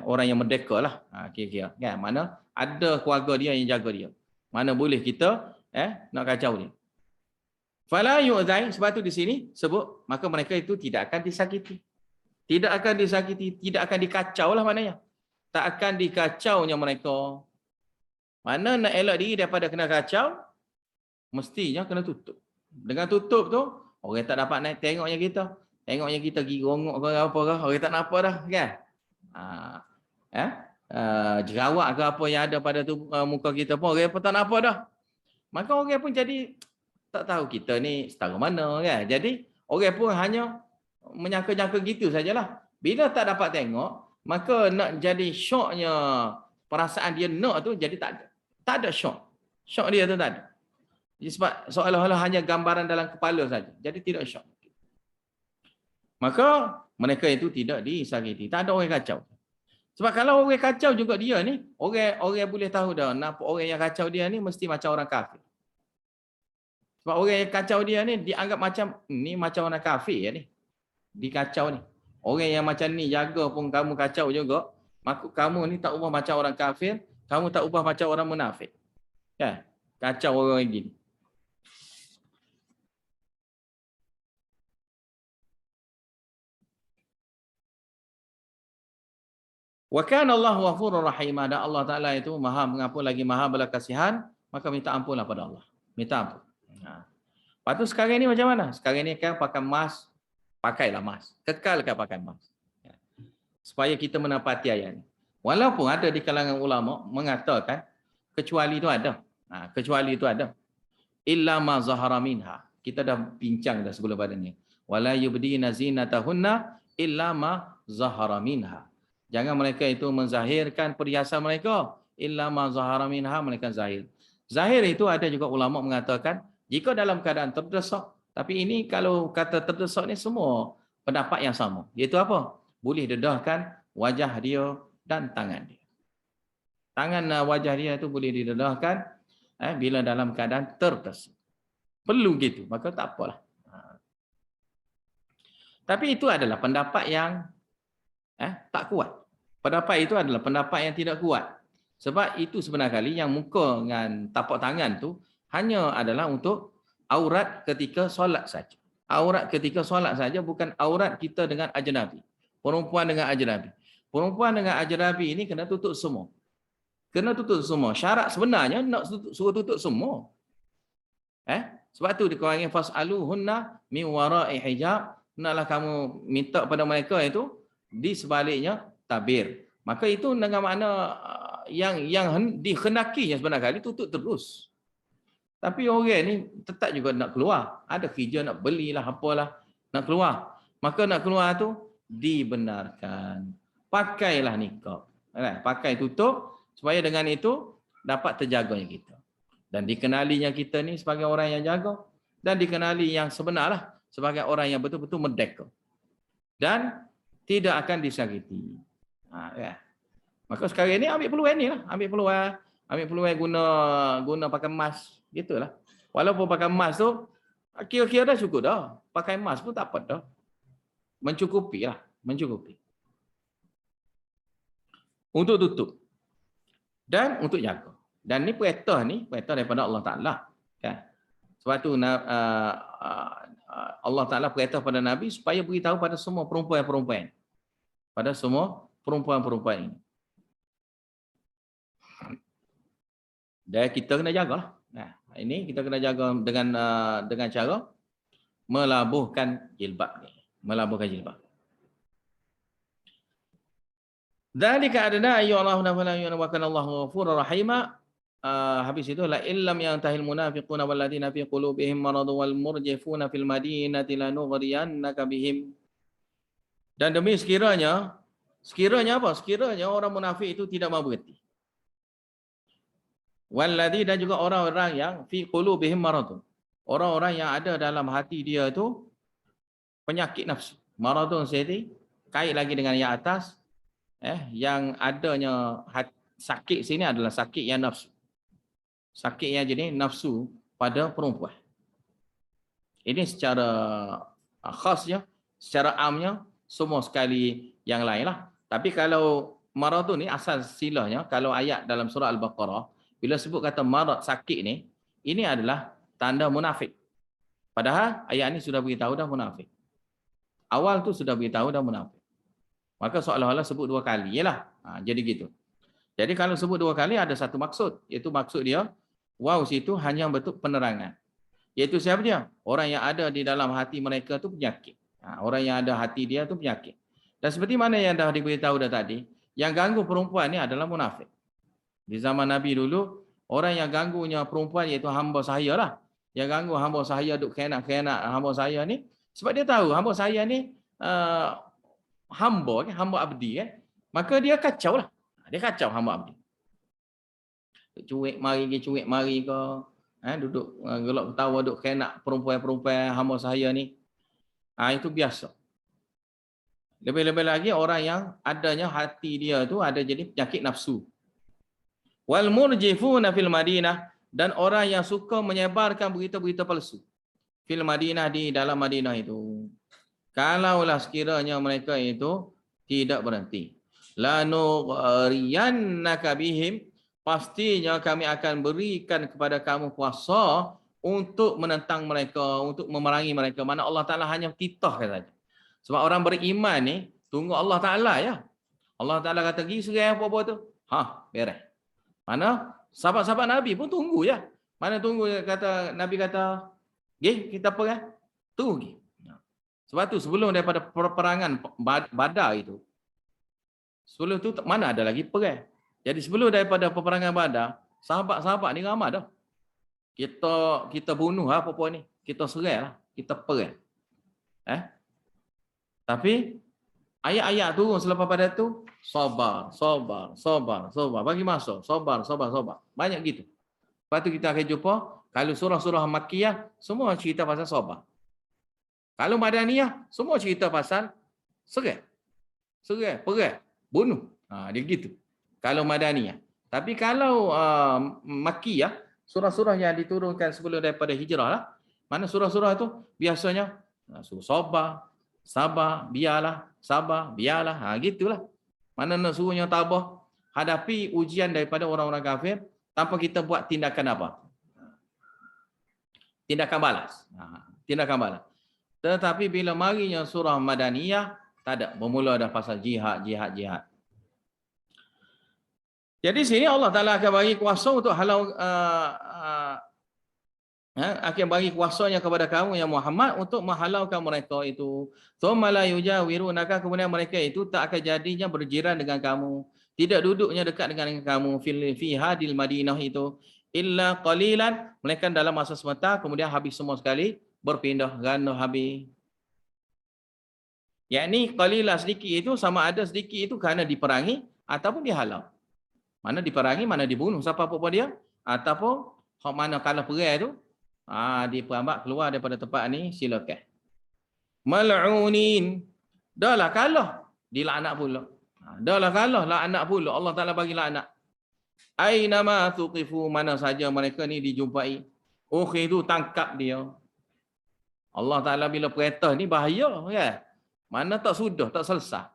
S1: Orang yang merdeka lah, kira-kira. Kan? Mana ada keluarga dia yang jaga dia. Mana boleh kita nak kacau dia. Fala yu'zai, sebab tu di sini sebut, maka mereka itu tidak akan disakiti. Tidak akan disakiti, tidak akan dikacau lah maknanya. Tak akan dikacaunya mereka. Mana nak elak diri daripada kena kacau, mestinya kena tutup. Dengan tutup tu, orang tak dapat naik tengoknya kita. Tengoknya kita gigi rongok ke apa ke, orang tak nampak dah, kan? Jerawat ke apa yang ada pada tu muka kita pun, orang pun tak nampak dah. Maka orang pun jadi tak tahu kita ni setara mana, kan? Jadi, orang pun hanya menyangka-nyangka gitu sajalah. Bila tak dapat tengok, maka nak jadi syoknya perasaan dia nak tu jadi tak ada. Tak ada syok. Syok dia tu tak ada. Sebab seolah-olah hanya gambaran dalam kepala saja. Jadi tidak syok. Maka mereka itu tidak disakiti. Tak ada orang kacau. Sebab kalau orang kacau juga dia ni, orang boleh tahu dah, nampak orang yang kacau dia ni mesti macam orang kafir. Sebab orang yang kacau dia ni dianggap macam ni macam orang kafir ya ni. Dikacau ni. Orang yang macam ni jaga pun kamu kacau juga. Maka kamu ni tak ubah macam orang kafir, kamu tak ubah macam orang munafik. Kan? Kacau orang gini. Wa kana Allahu ghafurur rahim. Dan Allah Taala itu Maha mengampun lagi Maha belas kasihan, maka minta ampunlah pada Allah. Minta ampun. Lepas tu sekarang ni macam mana? Sekarang ni kan pakai mask, pakailah mask. Kekalkan pakai mask. Supaya kita menepati ayat ni. Walaupun ada di kalangan ulama mengatakan kecuali itu ada. Kecuali itu ada. Illa ma zahara minha. Kita dah bincang dah sebelum pada ni. Wala yubdina zinatahunna illa ma zahara minha. Jangan mereka itu menzahirkan perhiasan mereka illa ma zahara minha, mereka zahir. Zahir itu ada juga ulama mengatakan jika dalam keadaan terdesak, tapi ini kalau kata terdesak ni semua pendapat yang sama. Iaitu apa? Boleh dedahkan wajah dia dan tangan dia. Tangan wajah dia itu boleh didedahkan bila dalam keadaan terdesak. Perlu gitu, maka tak apalah. Tapi itu adalah pendapat yang tak kuat. Pendapat itu adalah pendapat yang tidak kuat. Sebab itu sebenarnya kali yang muka dengan tapak tangan tu hanya adalah untuk aurat ketika solat saja. Aurat ketika solat saja, bukan aurat kita dengan ajnabi. Perempuan dengan ajnabi. Perempuan dengan ajnabi ini kena tutup semua. Kena tutup semua. Syarat sebenarnya nak suruh tutup semua. Sebab tu dikurangi fas'aluhunna min wara'i hijab. Naklah kamu minta pada mereka itu di sebaliknya tabir. Maka itu dengan makna yang dikhenakinya sebenarnya kali tutup terus. Tapi orang ni tetap juga nak keluar. Ada kerja nak belilah apalah, nak keluar. Maka nak keluar tu dibenarkan. Pakailah nikab. Pakai tutup supaya dengan itu dapat terjaganya kita. Dan dikenalinya kita ni sebagai orang yang jaga, dan dikenali yang sebenarlah sebagai orang yang betul-betul merdeka. Dan tidak akan disakiti. Maka sekarang ni ambil peluang ni lah. Ambil peluang guna pakai mask. Gitulah. Walaupun pakai mask tu, kira-kira dah cukup dah. Pakai mask pun tak apa dah. Mencukupi lah. Mencukupi. Untuk tutup. Dan untuk jaga. Dan ni perintah daripada Allah Ta'ala. Kan? Sebab tu Allah Ta'ala perintah pada Nabi supaya beritahu pada semua perempuan-perempuan. Pada semua perempuan-perempuan ini. Dan kita kena jagalah. Ini kita kena jaga dengan cara melabuhkan jilbab ni. Melabuhkan jilbab. Dzalika adna ayu Allahu nafala wa kana Allahu ghafurur rahim. Habis itu la illam yantahil munafiquna wal ladina fi qulubihim maradun wal murjifuna fil madinati lanughriyannaka bihim. Dan demi sekiranya apa? Sekiranya orang munafik itu tidak mau berhenti. Walladzi, dan juga orang-orang yang fi qulubihim maradun. Orang-orang yang ada dalam hati dia itu penyakit nafsu. Maradun jadi kait lagi dengan yang atas, yang adanya sakit sini adalah sakit yang nafsu. Sakit yang jenis nafsu pada perempuan. Ini secara khasnya, secara amnya semua sekali yang lain lah. Tapi kalau maradun ni asal silahnya, kalau ayat dalam surah Al-Baqarah bila sebut kata marad, sakit ni, ini adalah tanda munafik. Padahal ayat ni sudah beritahu dah munafik. Awal tu sudah beritahu dah munafik. Maka seolah-olah sebut dua kali. Yalah. Jadi gitu. Jadi kalau sebut dua kali ada satu maksud. Iaitu maksud dia, waw situ hanya bentuk penerangan. Iaitu siapa dia? Orang yang ada di dalam hati mereka tu penyakit. Orang yang ada hati dia tu penyakit. Dan seperti mana yang dah diberitahu dah tadi, yang ganggu perempuan ni adalah munafik. Di zaman Nabi dulu, orang yang ganggunya perempuan iaitu hamba saya lah. Yang ganggu hamba saya, duk khenak-khenak hamba saya ni. Sebab dia tahu hamba saya ni hamba abdi. Maka dia kacau lah. Dia kacau hamba abdi. Cuik mari ke. Duduk gelak ketawa, duk khenak perempuan-perempuan hamba saya ni. Itu biasa. Lebih-lebih lagi orang yang adanya hati dia tu ada jadi penyakit nafsu. Wal murjifuna fil Madinah, dan orang yang suka menyebarkan berita-berita palsu fil Madinah, di dalam Madinah itu. Kalaulah sekiranya mereka itu tidak berhenti, lanughriyannaka bihim, pastinya kami akan berikan kepada kamu kuasa untuk menentang mereka, untuk memerangi mereka. Mana Allah Ta'ala hanya titah saja. Sebab orang beriman ni tunggu Allah Ta'ala ya. Allah Ta'ala kata pergi serai apa-apa tu, beres. Mana sahabat-sahabat Nabi pun tunggu ya. Mana tunggu, kata Nabi kata, kita perang, tunggu. Sebab tu sebelum daripada peperangan Badar itu, sebelum tu mana ada lagi perang. Jadi sebelum daripada peperangan Badar, sahabat-sahabat ni ramai dah. Kita bunuh apa-apa ni, kita serai lah, kita perang. Tapi ayat-ayat turun selepas pada tu, sabar. Bagi masa, sabar. Banyak gitu. Lepas tu kita akan jumpa, kalau surah-surah Makkiyah, semua cerita pasal sabar. Kalau Madaniyah, semua cerita pasal serai, perang, bunuh. Dia gitu. Kalau Madaniyah. Tapi kalau Makkiyah, surah-surah yang diturunkan sebelum daripada hijrah lah, mana surah-surah itu biasanya suruh sabar, biarlah, gitulah. Mana nak suruhnya tabah, hadapi ujian daripada orang-orang kafir tanpa kita buat tindakan apa? Tindakan balas. Tetapi bila marinya surah Madaniyah, tak ada. Bermula dah pasal jihad. Jadi sini Allah Ta'ala akan bagi kuasa untuk halau, akan bagi kuasanya kepada kamu ya Muhammad untuk menghalaukan mereka itu. Tsumma la yujawirunaka, kemudian mereka itu tak akan jadinya berjiran dengan kamu, tidak duduknya dekat dengan kamu fi hadil Madinah itu illa qalilan, melainkan dalam masa sebentar, kemudian habis semua sekali, berpindah ganda habis. Yakni qalilah sedikit itu sama ada sedikit itu kerana diperangi ataupun dihalau. Mana diperangi, mana dibunuh siapa apa dia, ataupun mana kalah perang tu diperambak keluar daripada tempat ni, silakan. Mal'unin, dahlah kalah, dilaknat pula. Dahlah kalah, laknat pula. Allah Ta'ala bagi laknat. Ainama tuqifu, mana saja mereka ni dijumpai, itu tangkap dia. Allah Ta'ala bila perintah ni bahaya kan? Mana tak sudah, tak selesai.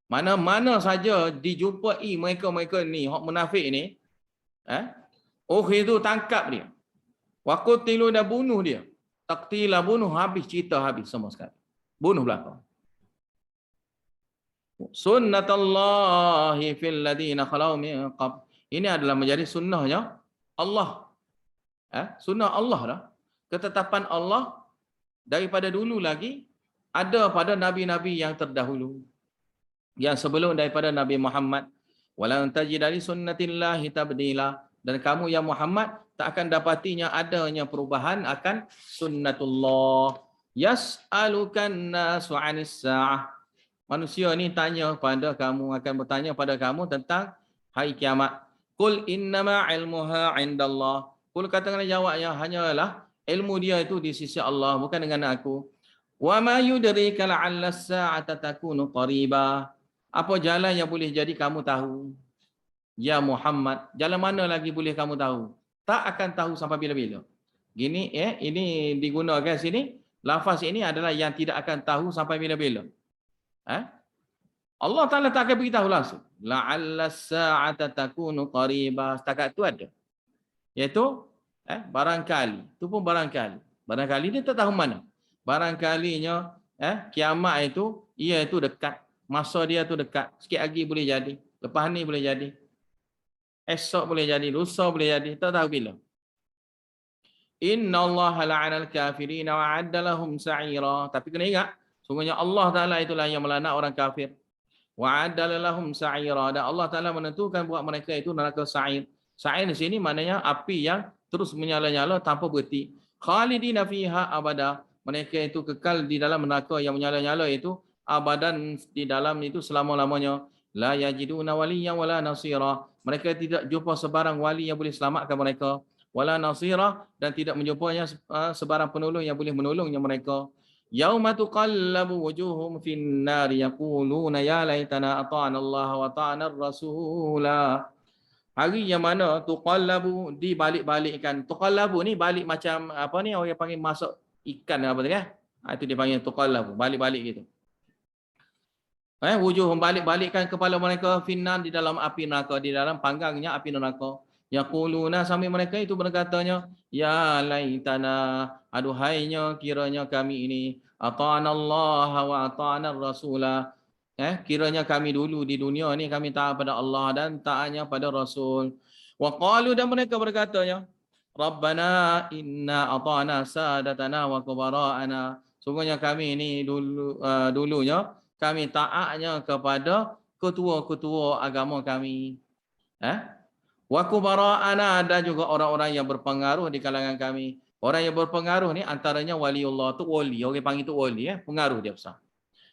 S1: Mana-mana saja dijumpai mereka-mereka ni, hak munafik ni, itu tangkap dia. Waqutilu, dah bunuh dia. Taqtila, bunuh habis, cerita habis semua sekali. Bunuh belakang. Sunnatullahi fil ladina khalau min qabl. Ini adalah menjadi sunnahnya Allah. Sunnah Allah dah. Ketetapan Allah daripada dulu lagi ada pada nabi-nabi yang terdahulu, yang sebelum daripada Nabi Muhammad. Walan tajida li sunnatillahi tabdila, dan kamu yang Muhammad tak akan dapatinya adanya perubahan akan sunnatullah. Yas'alukan nasu 'anis sa'ah. Manusia ni tanya pada kamu, akan bertanya pada kamu tentang hari kiamat. Qul innama 'ilmuha 'indallah. Qul, katakanlah, jawabnya, hanyalah ilmu dia itu di sisi Allah, bukan dengan aku. Wa ma yudrika la'alla as-sa'ata takunu qariba. Apa jalan yang boleh jadi kamu tahu? Ya Muhammad, jalan mana lagi boleh kamu tahu? Tak akan tahu sampai bila-bila. Gini ini digunakan sini, lafaz ini adalah yang tidak akan tahu sampai bila-bila. Allah Ta'ala tak akan beritahu langsung. La'alla as-sa'ata takunu qariba. Setakat tu ada. Iaitu barangkali. Itu pun barangkali. Barangkali dia tak tahu mana. Barangkalinya kiamat itu, ia itu dekat. Masa dia tu dekat. Sikit lagi boleh jadi. Lepas ni boleh jadi. Esok boleh jadi. Lusa boleh jadi. Tak tahu bila. Inna Allah la'anal kafirina wa'adda lahum sa'ira. Tapi kena ingat, sungguhnya Allah Ta'ala itulah yang melaknat orang kafir. Wa'adda lahum sa'ira. Dan Allah Ta'ala menentukan buat mereka itu neraka sa'ir. Sa'ir di sini maknanya api yang terus menyala-nyala tanpa berhenti. Khalidina fiha abada. Mereka itu kekal di dalam neraka yang menyala-nyala itu abadan, di dalam itu selama-lamanya. La yajiduna waliyyan wala nasira. Mereka tidak jumpa sebarang wali yang boleh selamatkan mereka, wala nasira, dan tidak menjumpanya sebarang penolong yang boleh menolongnya mereka. Yauma tuqallabu wujuhum fin nar yaquluna ya laitana ata'na Allah wa ata'na ar-rasula. Hari yang mana tuqallabu dibalik-balikkan. Tuqallabu ni balik macam apa ni orang panggil masuk ikan apa tu kan? Itu dia panggil tuqallabu, balik-balik gitu. Wujuh balik-balikkan kepala mereka finnar di dalam api neraka, di dalam panggangnya api neraka. Yaquluna sambil mereka itu berkatanya, ya laitana, aduhainya kiranya kami ini ata'ana Allah wa ata'ana Rasulah. Kiranya kami dulu di dunia ni kami taat pada Allah dan taatnya pada Rasul. Wa qalu dan mereka berkatanya, Rabbana inna ata'ana sadatana wa kubara'ana. Sungguhnya kami ini dulunya kami taatnya kepada ketua-ketua agama kami. Wa kubara'ana dan juga orang-orang yang berpengaruh di kalangan kami. Orang yang berpengaruh ni antaranya waliullah, tu wali. Orang panggil tu wali, pengaruh dia besar.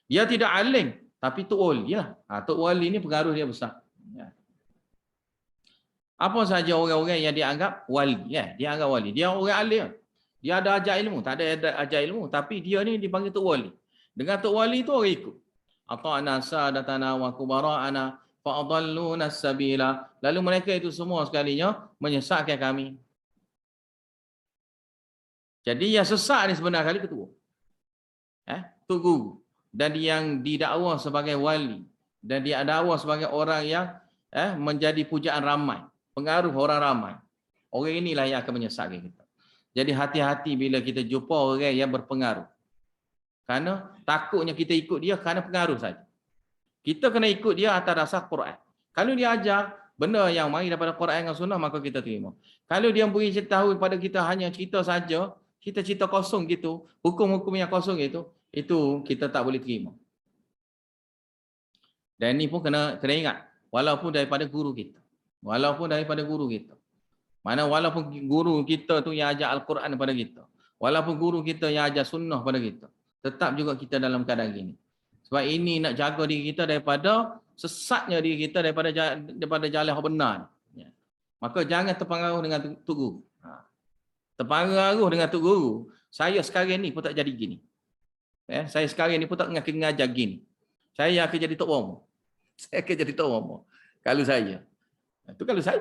S1: Dia tidak alim, tapi tu wali lah. Tu wali ni pengaruh dia besar. Apa saja orang-orang yang dianggap wali, dia anggap wali. Dia orang alim. Dia ada ajar ilmu, tak ada ajar ilmu, tapi dia ni dipanggil tu wali. Dengan tu wali tu orang ikut. Ata'ana sadatana wa kubara'ana fa'adalluna as-sabila. Lalu mereka itu semua sekalinya menyesatkan kami. Jadi yang sesat ni sebenarnya kali ketua. Tu guru. Dan yang didakwa sebagai wali. Dan dia dakwa sebagai orang yang menjadi pujaan ramai. Pengaruh orang ramai. Orang inilah yang akan menyesatkan kita. Jadi hati-hati bila kita jumpa orang yang berpengaruh. Kerana takutnya kita ikut dia kerana pengaruh saja. Kita kena ikut dia atas dasar Quran. Kalau dia ajar benda yang mari daripada Quran dan Sunnah, maka kita terima. Kalau dia beri tahu kepada kita hanya cerita saja, kita cerita kosong gitu, hukum-hukum yang kosong itu kita tak boleh terima. Dan ini pun kena ingat, walaupun daripada guru kita. Walaupun daripada guru kita. Mana walaupun guru kita tu yang ajar Al-Quran kepada kita. Walaupun guru kita yang ajar sunnah pada kita. Tetap juga kita dalam keadaan gini. Sebab ini nak jaga diri kita daripada sesatnya diri kita daripada jalan yang benar. Maka jangan terpengaruh dengan tok guru. Terpengaruh dengan tok guru. Saya sekarang ni pun tak jadi gini. Saya sekarang ni pun tak ngajar gini. Saya akan jadi tok bomo. Saya akan jadi tok bomo. Kalau saya. Itu kalau saya.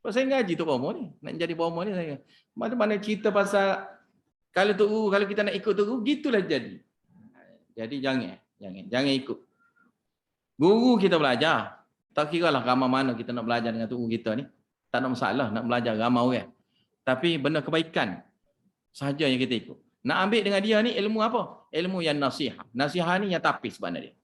S1: Sebab saya ngaji tok bomo ni. Nak jadi bomo ni saya. Mana-mana cerita pasal kalau tok guru, kalau kita nak ikut tok guru, gitulah jadi. Jadi jangan ikut. Guru kita belajar. Tak kira lah ramai mana kita nak belajar dengan tok guru kita ni. Tak ada masalah nak belajar ramai orang. Tapi benda kebaikan sahaja yang kita ikut. Nak ambil dengan dia ni ilmu apa? Ilmu yang nasihat. Nasihat ni yang tapis sebenarnya dia.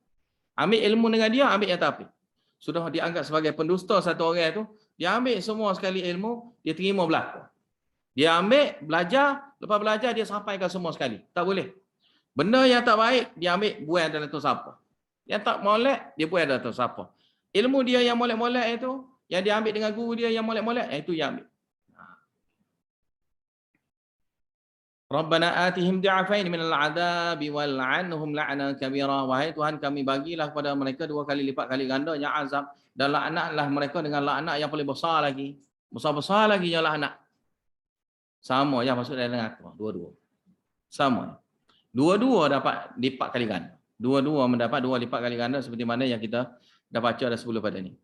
S1: Ambil ilmu dengan dia, ambil yang tapis. Sudah dianggap sebagai pendusta satu orang tu, dia ambil semua sekali ilmu, dia terima belaka. Dia ambil, belajar, lepas belajar dia sampaikan semua sekali. Tak boleh. Benda yang tak baik, dia ambil, buang dalam tu siapa. Yang tak molek, dia buang dalam tu siapa. Ilmu dia yang molek-molek itu, yang dia ambil dengan guru dia yang molek-molek, itu yang ambil. Rabbana atihim du'afain minal adabi wal'anhum la'nan kabira. Wahai Tuhan, kami bagilah kepada mereka 2 kali lipat kali gandanya azab, dan laknatlah mereka dengan laknat yang paling besar lagi. Besar-besar lagi yang laknat. Sama je maksud dengan aku, dua-dua. Sama. Dua-dua dapat lipat kali ganda. Dua-dua mendapat 2 lipat kali ganda seperti mana yang kita dah baca dah sebelum pada ni.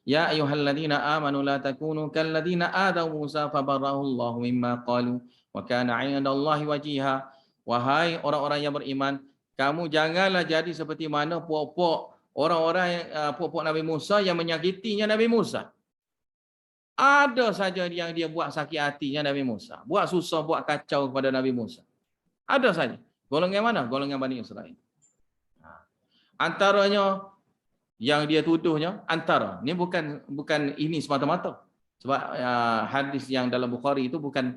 S1: Ya ayyuhalladzina amanu la takunu kalladzina adaw Musa fabarrahu Allahu mimma qalu wa kana 'indallahi wajiha. Wahai orang-orang yang beriman, kamu janganlah jadi seperti mana puak-puak orang-orang puak-puak Nabi Musa yang menyakitinya Nabi Musa. Ada saja yang dia buat sakit hatinya Nabi Musa, buat susah, buat kacau kepada Nabi Musa. Ada saja. Golongan mana? Golongan Bani Israel. Antaranya yang dia tuduhnya antara ni bukan ini semata-mata, sebab hadis yang dalam Bukhari itu bukan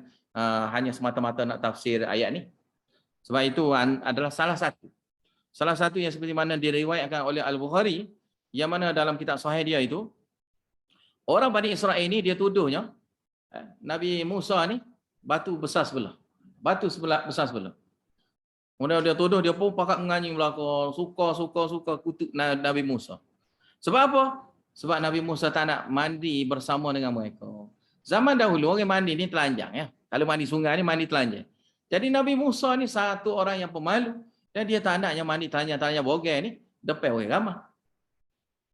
S1: hanya semata-mata nak tafsir ayat ni, sebab itu adalah salah satu yang seperti mana diriwayatkan oleh Al-Bukhari, yang mana dalam kitab sahih dia itu orang Bani Israel ini dia tuduhnya Nabi Musa ni batu besar sebelah, besar sebelah. Kemudian dia tuduh dia pun pakat menganjing belakang, suka kutuk Nabi Musa. Sebab apa? Sebab Nabi Musa tak nak mandi bersama dengan mereka. Zaman dahulu orang mandi ni telanjang ya. Kalau mandi sungai ni mandi telanjang. Jadi Nabi Musa ni satu orang yang pemalu dan dia tak nak yang mandi telanjang bogel ni depan orang ramai.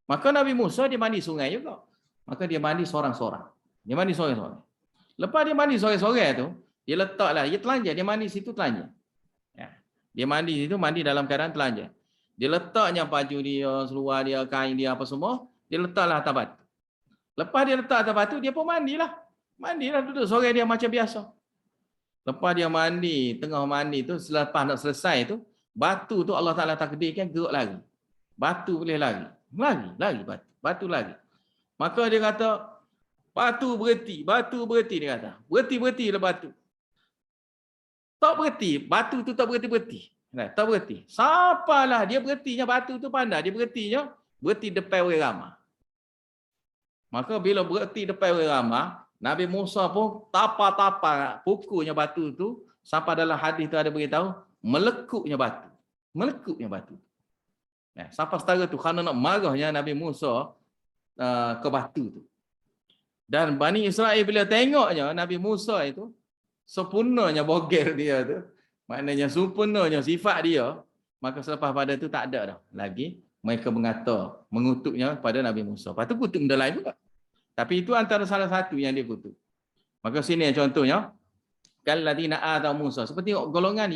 S1: Maka Nabi Musa dia mandi sungai juga. Maka dia mandi seorang-seorang. Dia mandi seorang-seorang. Lepas dia mandi seorang-seorang tu, dia letaklah, dia telanjang, dia mandi situ telanjang. Ya. Dia mandi situ, mandi dalam keadaan telanjang. Dia letaknya baju dia, seluar dia, kain dia, apa semua, dia letaklah atas batu. Lepas dia letak atas batu, dia pun mandilah. Mandilah, duduk seorang dia macam biasa. Lepas dia mandi, tengah mandi tu, selepas nak selesai tu, batu tu Allah Ta'ala takdirkan gerak lagi. Batu boleh lagi. Lagi batu. Batu lagi. Maka dia kata, batu berhenti dia kata. Berhenti lah batu. Tak berhenti, batu tu tak berhenti. Tak berhenti. Sapalah dia berhentinya, batu tu pandai. Dia berhenti depan orang ramai. Maka bila berhenti depan orang ramai, Nabi Musa pun tapa-tapa pukulnya batu tu, sampai dalam hadis tu ada beritahu, melekuknya batu. Melekuknya batu. Sampai setara tu, kerana nak marahnya Nabi Musa ke batu tu. Dan Bani Israel bila tengoknya Nabi Musa itu, sempurnanya bogel dia tu, maknanya sempurnanya sifat dia, maka selepas pada tu tak ada dah lagi mereka mengutuknya pada Nabi Musa. Lepas tu kutuk benda lain juga. Tapi itu antara salah satu yang dia kutuk. Maka sini contohnya, kalladzina ata Musa, seperti golongan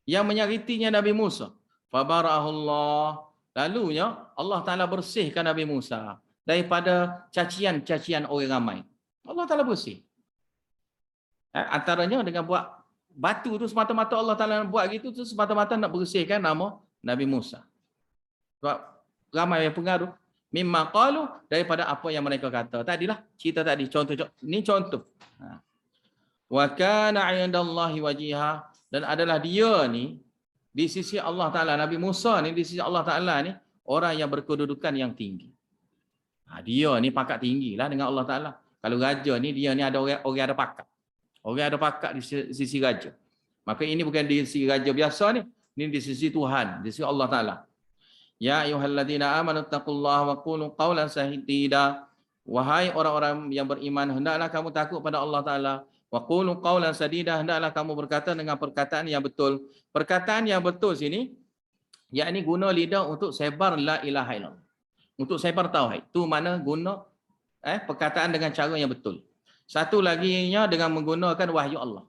S1: yang menyakitinya Nabi Musa. Fabarahullah, lalunya Allah Taala bersihkan Nabi Musa daripada cacian-cacian orang ramai. Allah Taala bersih. Antaranya dengan buat batu tu semata-mata Allah Taala buat gitu tu semata-mata nak bersihkan nama Nabi Musa. Sebab ramai yang pengaruh mimma qalu, daripada apa yang mereka kata. Tadilah cerita tadi, contoh ni contoh. Wa kana 'indallahi wajiha, dan adalah dia ni di sisi Allah Taala, Nabi Musa ni di sisi Allah Taala ni orang yang berkedudukan yang tinggi. Dia ni pangkat tinggilah dengan Allah Taala. Kalau raja ni dia ni ada orang ada pangkat. Orang ada pangkat di sisi raja. Maka ini bukan di sisi raja biasa ni, ini di sisi Tuhan, di sisi Allah Taala. Ya ayyuhalladzina amanu taqullaha wa qulu qawlan sadida. Wahai orang-orang yang beriman, hendaklah kamu takut pada Allah Taala. Wa qulu qawlan sadida, hendaklah kamu berkata dengan perkataan yang betul. Perkataan yang betul sini yakni guna lidah untuk sebar la ilaha illallah. Untuk sebar tauhid. Tu mana guna perkataan dengan cara yang betul. Satu laginya dengan menggunakan wahyu Allah.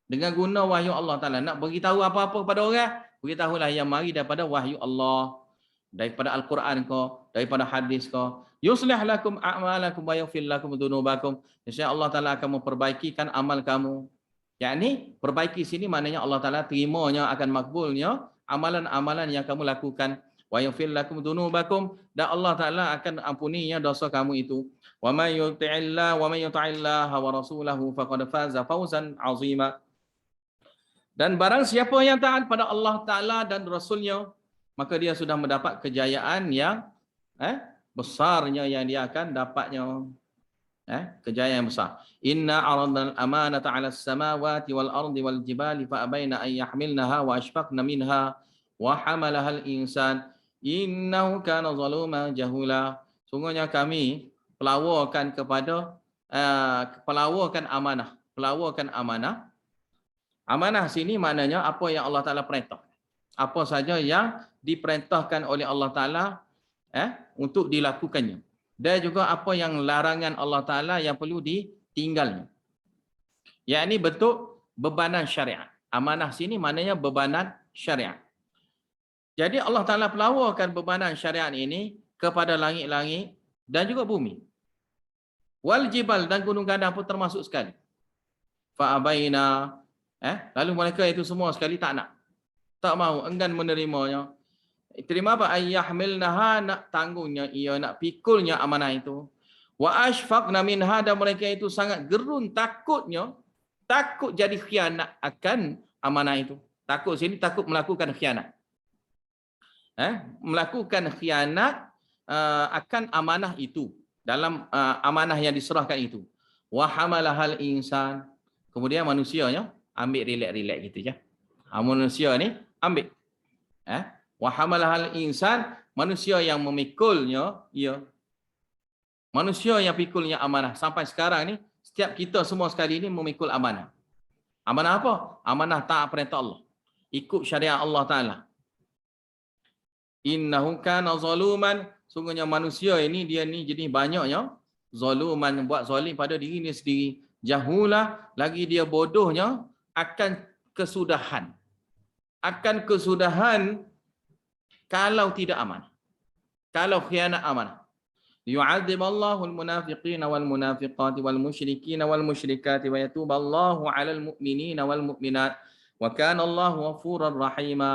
S1: Dengan guna wahyu Allah Taala, nak beritahu apa-apa kepada orang, beritahulah yang mari daripada wahyu Allah. Daripada Al-Quran kau, daripada hadis kau. Yuslih lakum a'malakum wa yaghfir lakum dzunubakum. Insya Allah Taala akan memperbaikikan amal kamu. Yakni perbaiki sini maknanya Allah Taala terimanya, akan makbulnya amalan-amalan yang kamu lakukan. Wa yaghfir lakum dzunubakum, dan Allah Taala akan ampuninya dosa kamu itu. Wa may yuti'illah wa may yuti'illah wa rasulahu faqad faza fawzan 'azima. Dan barang siapa yang taat pada Allah Taala dan Rasulnya, maka dia sudah mendapat kejayaan yang besarnya, yang dia akan dapatnya kejayaan yang besar. Inna aradna al-amanata 'ala as-samawati wal ardi wal jibali fa abaina an yahmilnaha wa ashfaqna minha wa hamalaha al-insan innahu kana zaluman jahula. Sungguhnya kami pelawakan amanah. Amanah sini maknanya apa yang Allah Taala perintah. Apa saja yang diperintahkan oleh Allah Taala untuk dilakukannya. Dan juga apa yang larangan Allah Taala yang perlu ditinggalnya. Yakni bentuk bebanan syariat. Amanah sini maknanya bebanan syariat. Jadi Allah Taala pelawakan bebanan syariat ini kepada langit-langit dan juga bumi. Wal jibal, dan gunung gandang pun termasuk sekali. Fa abaina, lalu mereka itu semua sekali tak nak. Tak mahu, enggan menerimanya. Terima apa? Ayyahmilnaha, nak tanggungnya ia, nak pikulnya amanah itu. Wa ashfaqna minha, dan mereka itu sangat gerun, takut jadi khianat akan amanah itu. Takut sini takut melakukan khianat. Melakukan khianat akan amanah itu, dalam amanah yang diserahkan itu. Wa hamalahal insan, kemudian manusianya ambil relax-relax gitu je. Manusia ni ambil. Wa hamalahal insan, manusia yang memikulnya, manusia yang pikulnya amanah. Sampai sekarang ni setiap kita semua sekali ni memikul amanah. Amanah apa? Amanah taat perintah Allah, ikut syariat Allah Taala. Innahu kana zaluman, sungguhnya manusia ini dia ni jadi banyaknya zaluman, buat zalim pada dirinya sendiri, jahula, lagi dia bodohnya akan kesudahan. Akan kesudahan kalau tidak amanah. Kalau khianat amanah. يعذب الله المنافقين والمنافقات والمشركين والمشركات ويتوب الله على المؤمنين والمؤمنات وكان الله غفورا رحيما.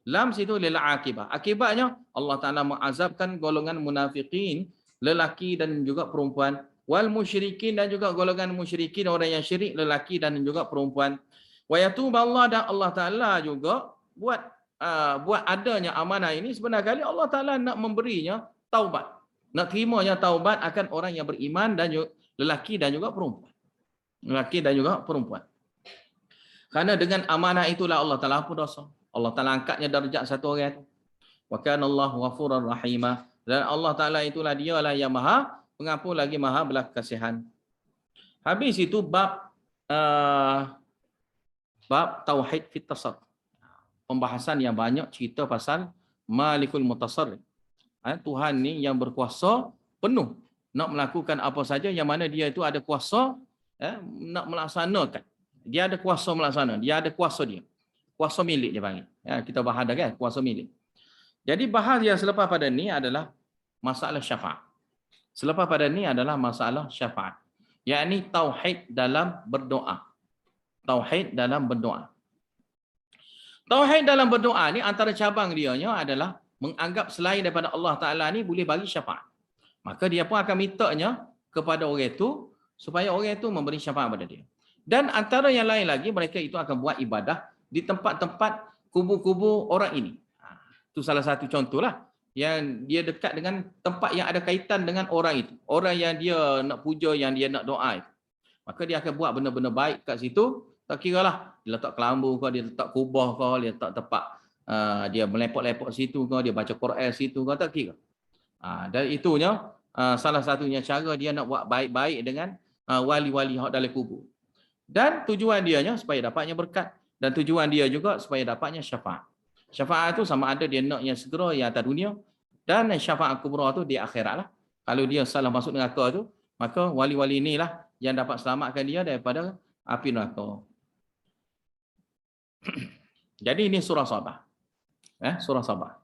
S1: Lam situ lil akibah. Akibatnya Allah Taala mengazabkan golongan munafikin, lelaki dan juga perempuan, wal musyrikin dan juga golongan musyrikin, orang yang syirik, lelaki dan juga perempuan. Wa yatub Allah, dan Allah Taala juga buat adanya amanah ini, sebenarnya Allah Taala nak memberinya taubat. Nak terimanya taubat akan orang yang beriman dan lelaki dan juga perempuan. Lelaki dan juga perempuan. Karena dengan amanah itulah Allah Taala hapus dosa. Allah Taala angkatnya darjat satu orang itu. Wa kana Allahu ghafurar rahimah. Dan Allah Taala itulah dialah yang Maha Pengampun lagi Maha belas kasihan. Habis itu bab tauhid fit tasarruf. Pembahasan yang banyak cerita pasal Malikul Mutasarrif. Tuhan ni yang berkuasa penuh nak melakukan apa saja yang mana dia itu ada kuasa nak melaksanakan. Dia ada kuasa melaksanakan, dia ada kuasa dia. Kuasa milik dia panggil. Kita bahas dah kan, kuasa milik. Jadi bahas yang selepas pada ni adalah masalah syafaat. Selepas pada ni adalah masalah syafaat. Yakni tauhid dalam berdoa. Tauhid dalam berdoa. Tauhid dalam berdoa ni antara cabang dianya adalah menganggap selain daripada Allah Ta'ala ni boleh bagi syafaat. Maka dia pun akan mintanya kepada orang itu supaya orang itu memberi syafaat kepada dia. Dan antara yang lain lagi, mereka itu akan buat ibadah di tempat-tempat kubur-kubur orang ini. Itu salah satu contohlah. Yang dia dekat dengan tempat yang ada kaitan dengan orang itu. Orang yang dia nak puja, yang dia nak doa itu. Maka dia akan buat benda-benda baik kat situ. Tak kira lah. Dia letak kelambu ke, dia letak kubah ke, dia letak tempat dia melepok-lepok situ ke, dia baca Quran situ ke, tak kira. Dan itunya salah satunya cara dia nak buat baik-baik dengan wali-wali hak dalam kubur. Dan tujuan dianya supaya dapatnya berkat, dan tujuan dia juga supaya dapatnya syafaat. Syafaat itu sama ada dia nak yang segera yang atas dunia, dan syafaat kubra tu di akhirat lah. Kalau dia salah masuk neraka tu, maka wali-wali inilah yang dapat selamatkan dia daripada api neraka. Jadi ini surah Sabah. Surah Sabah.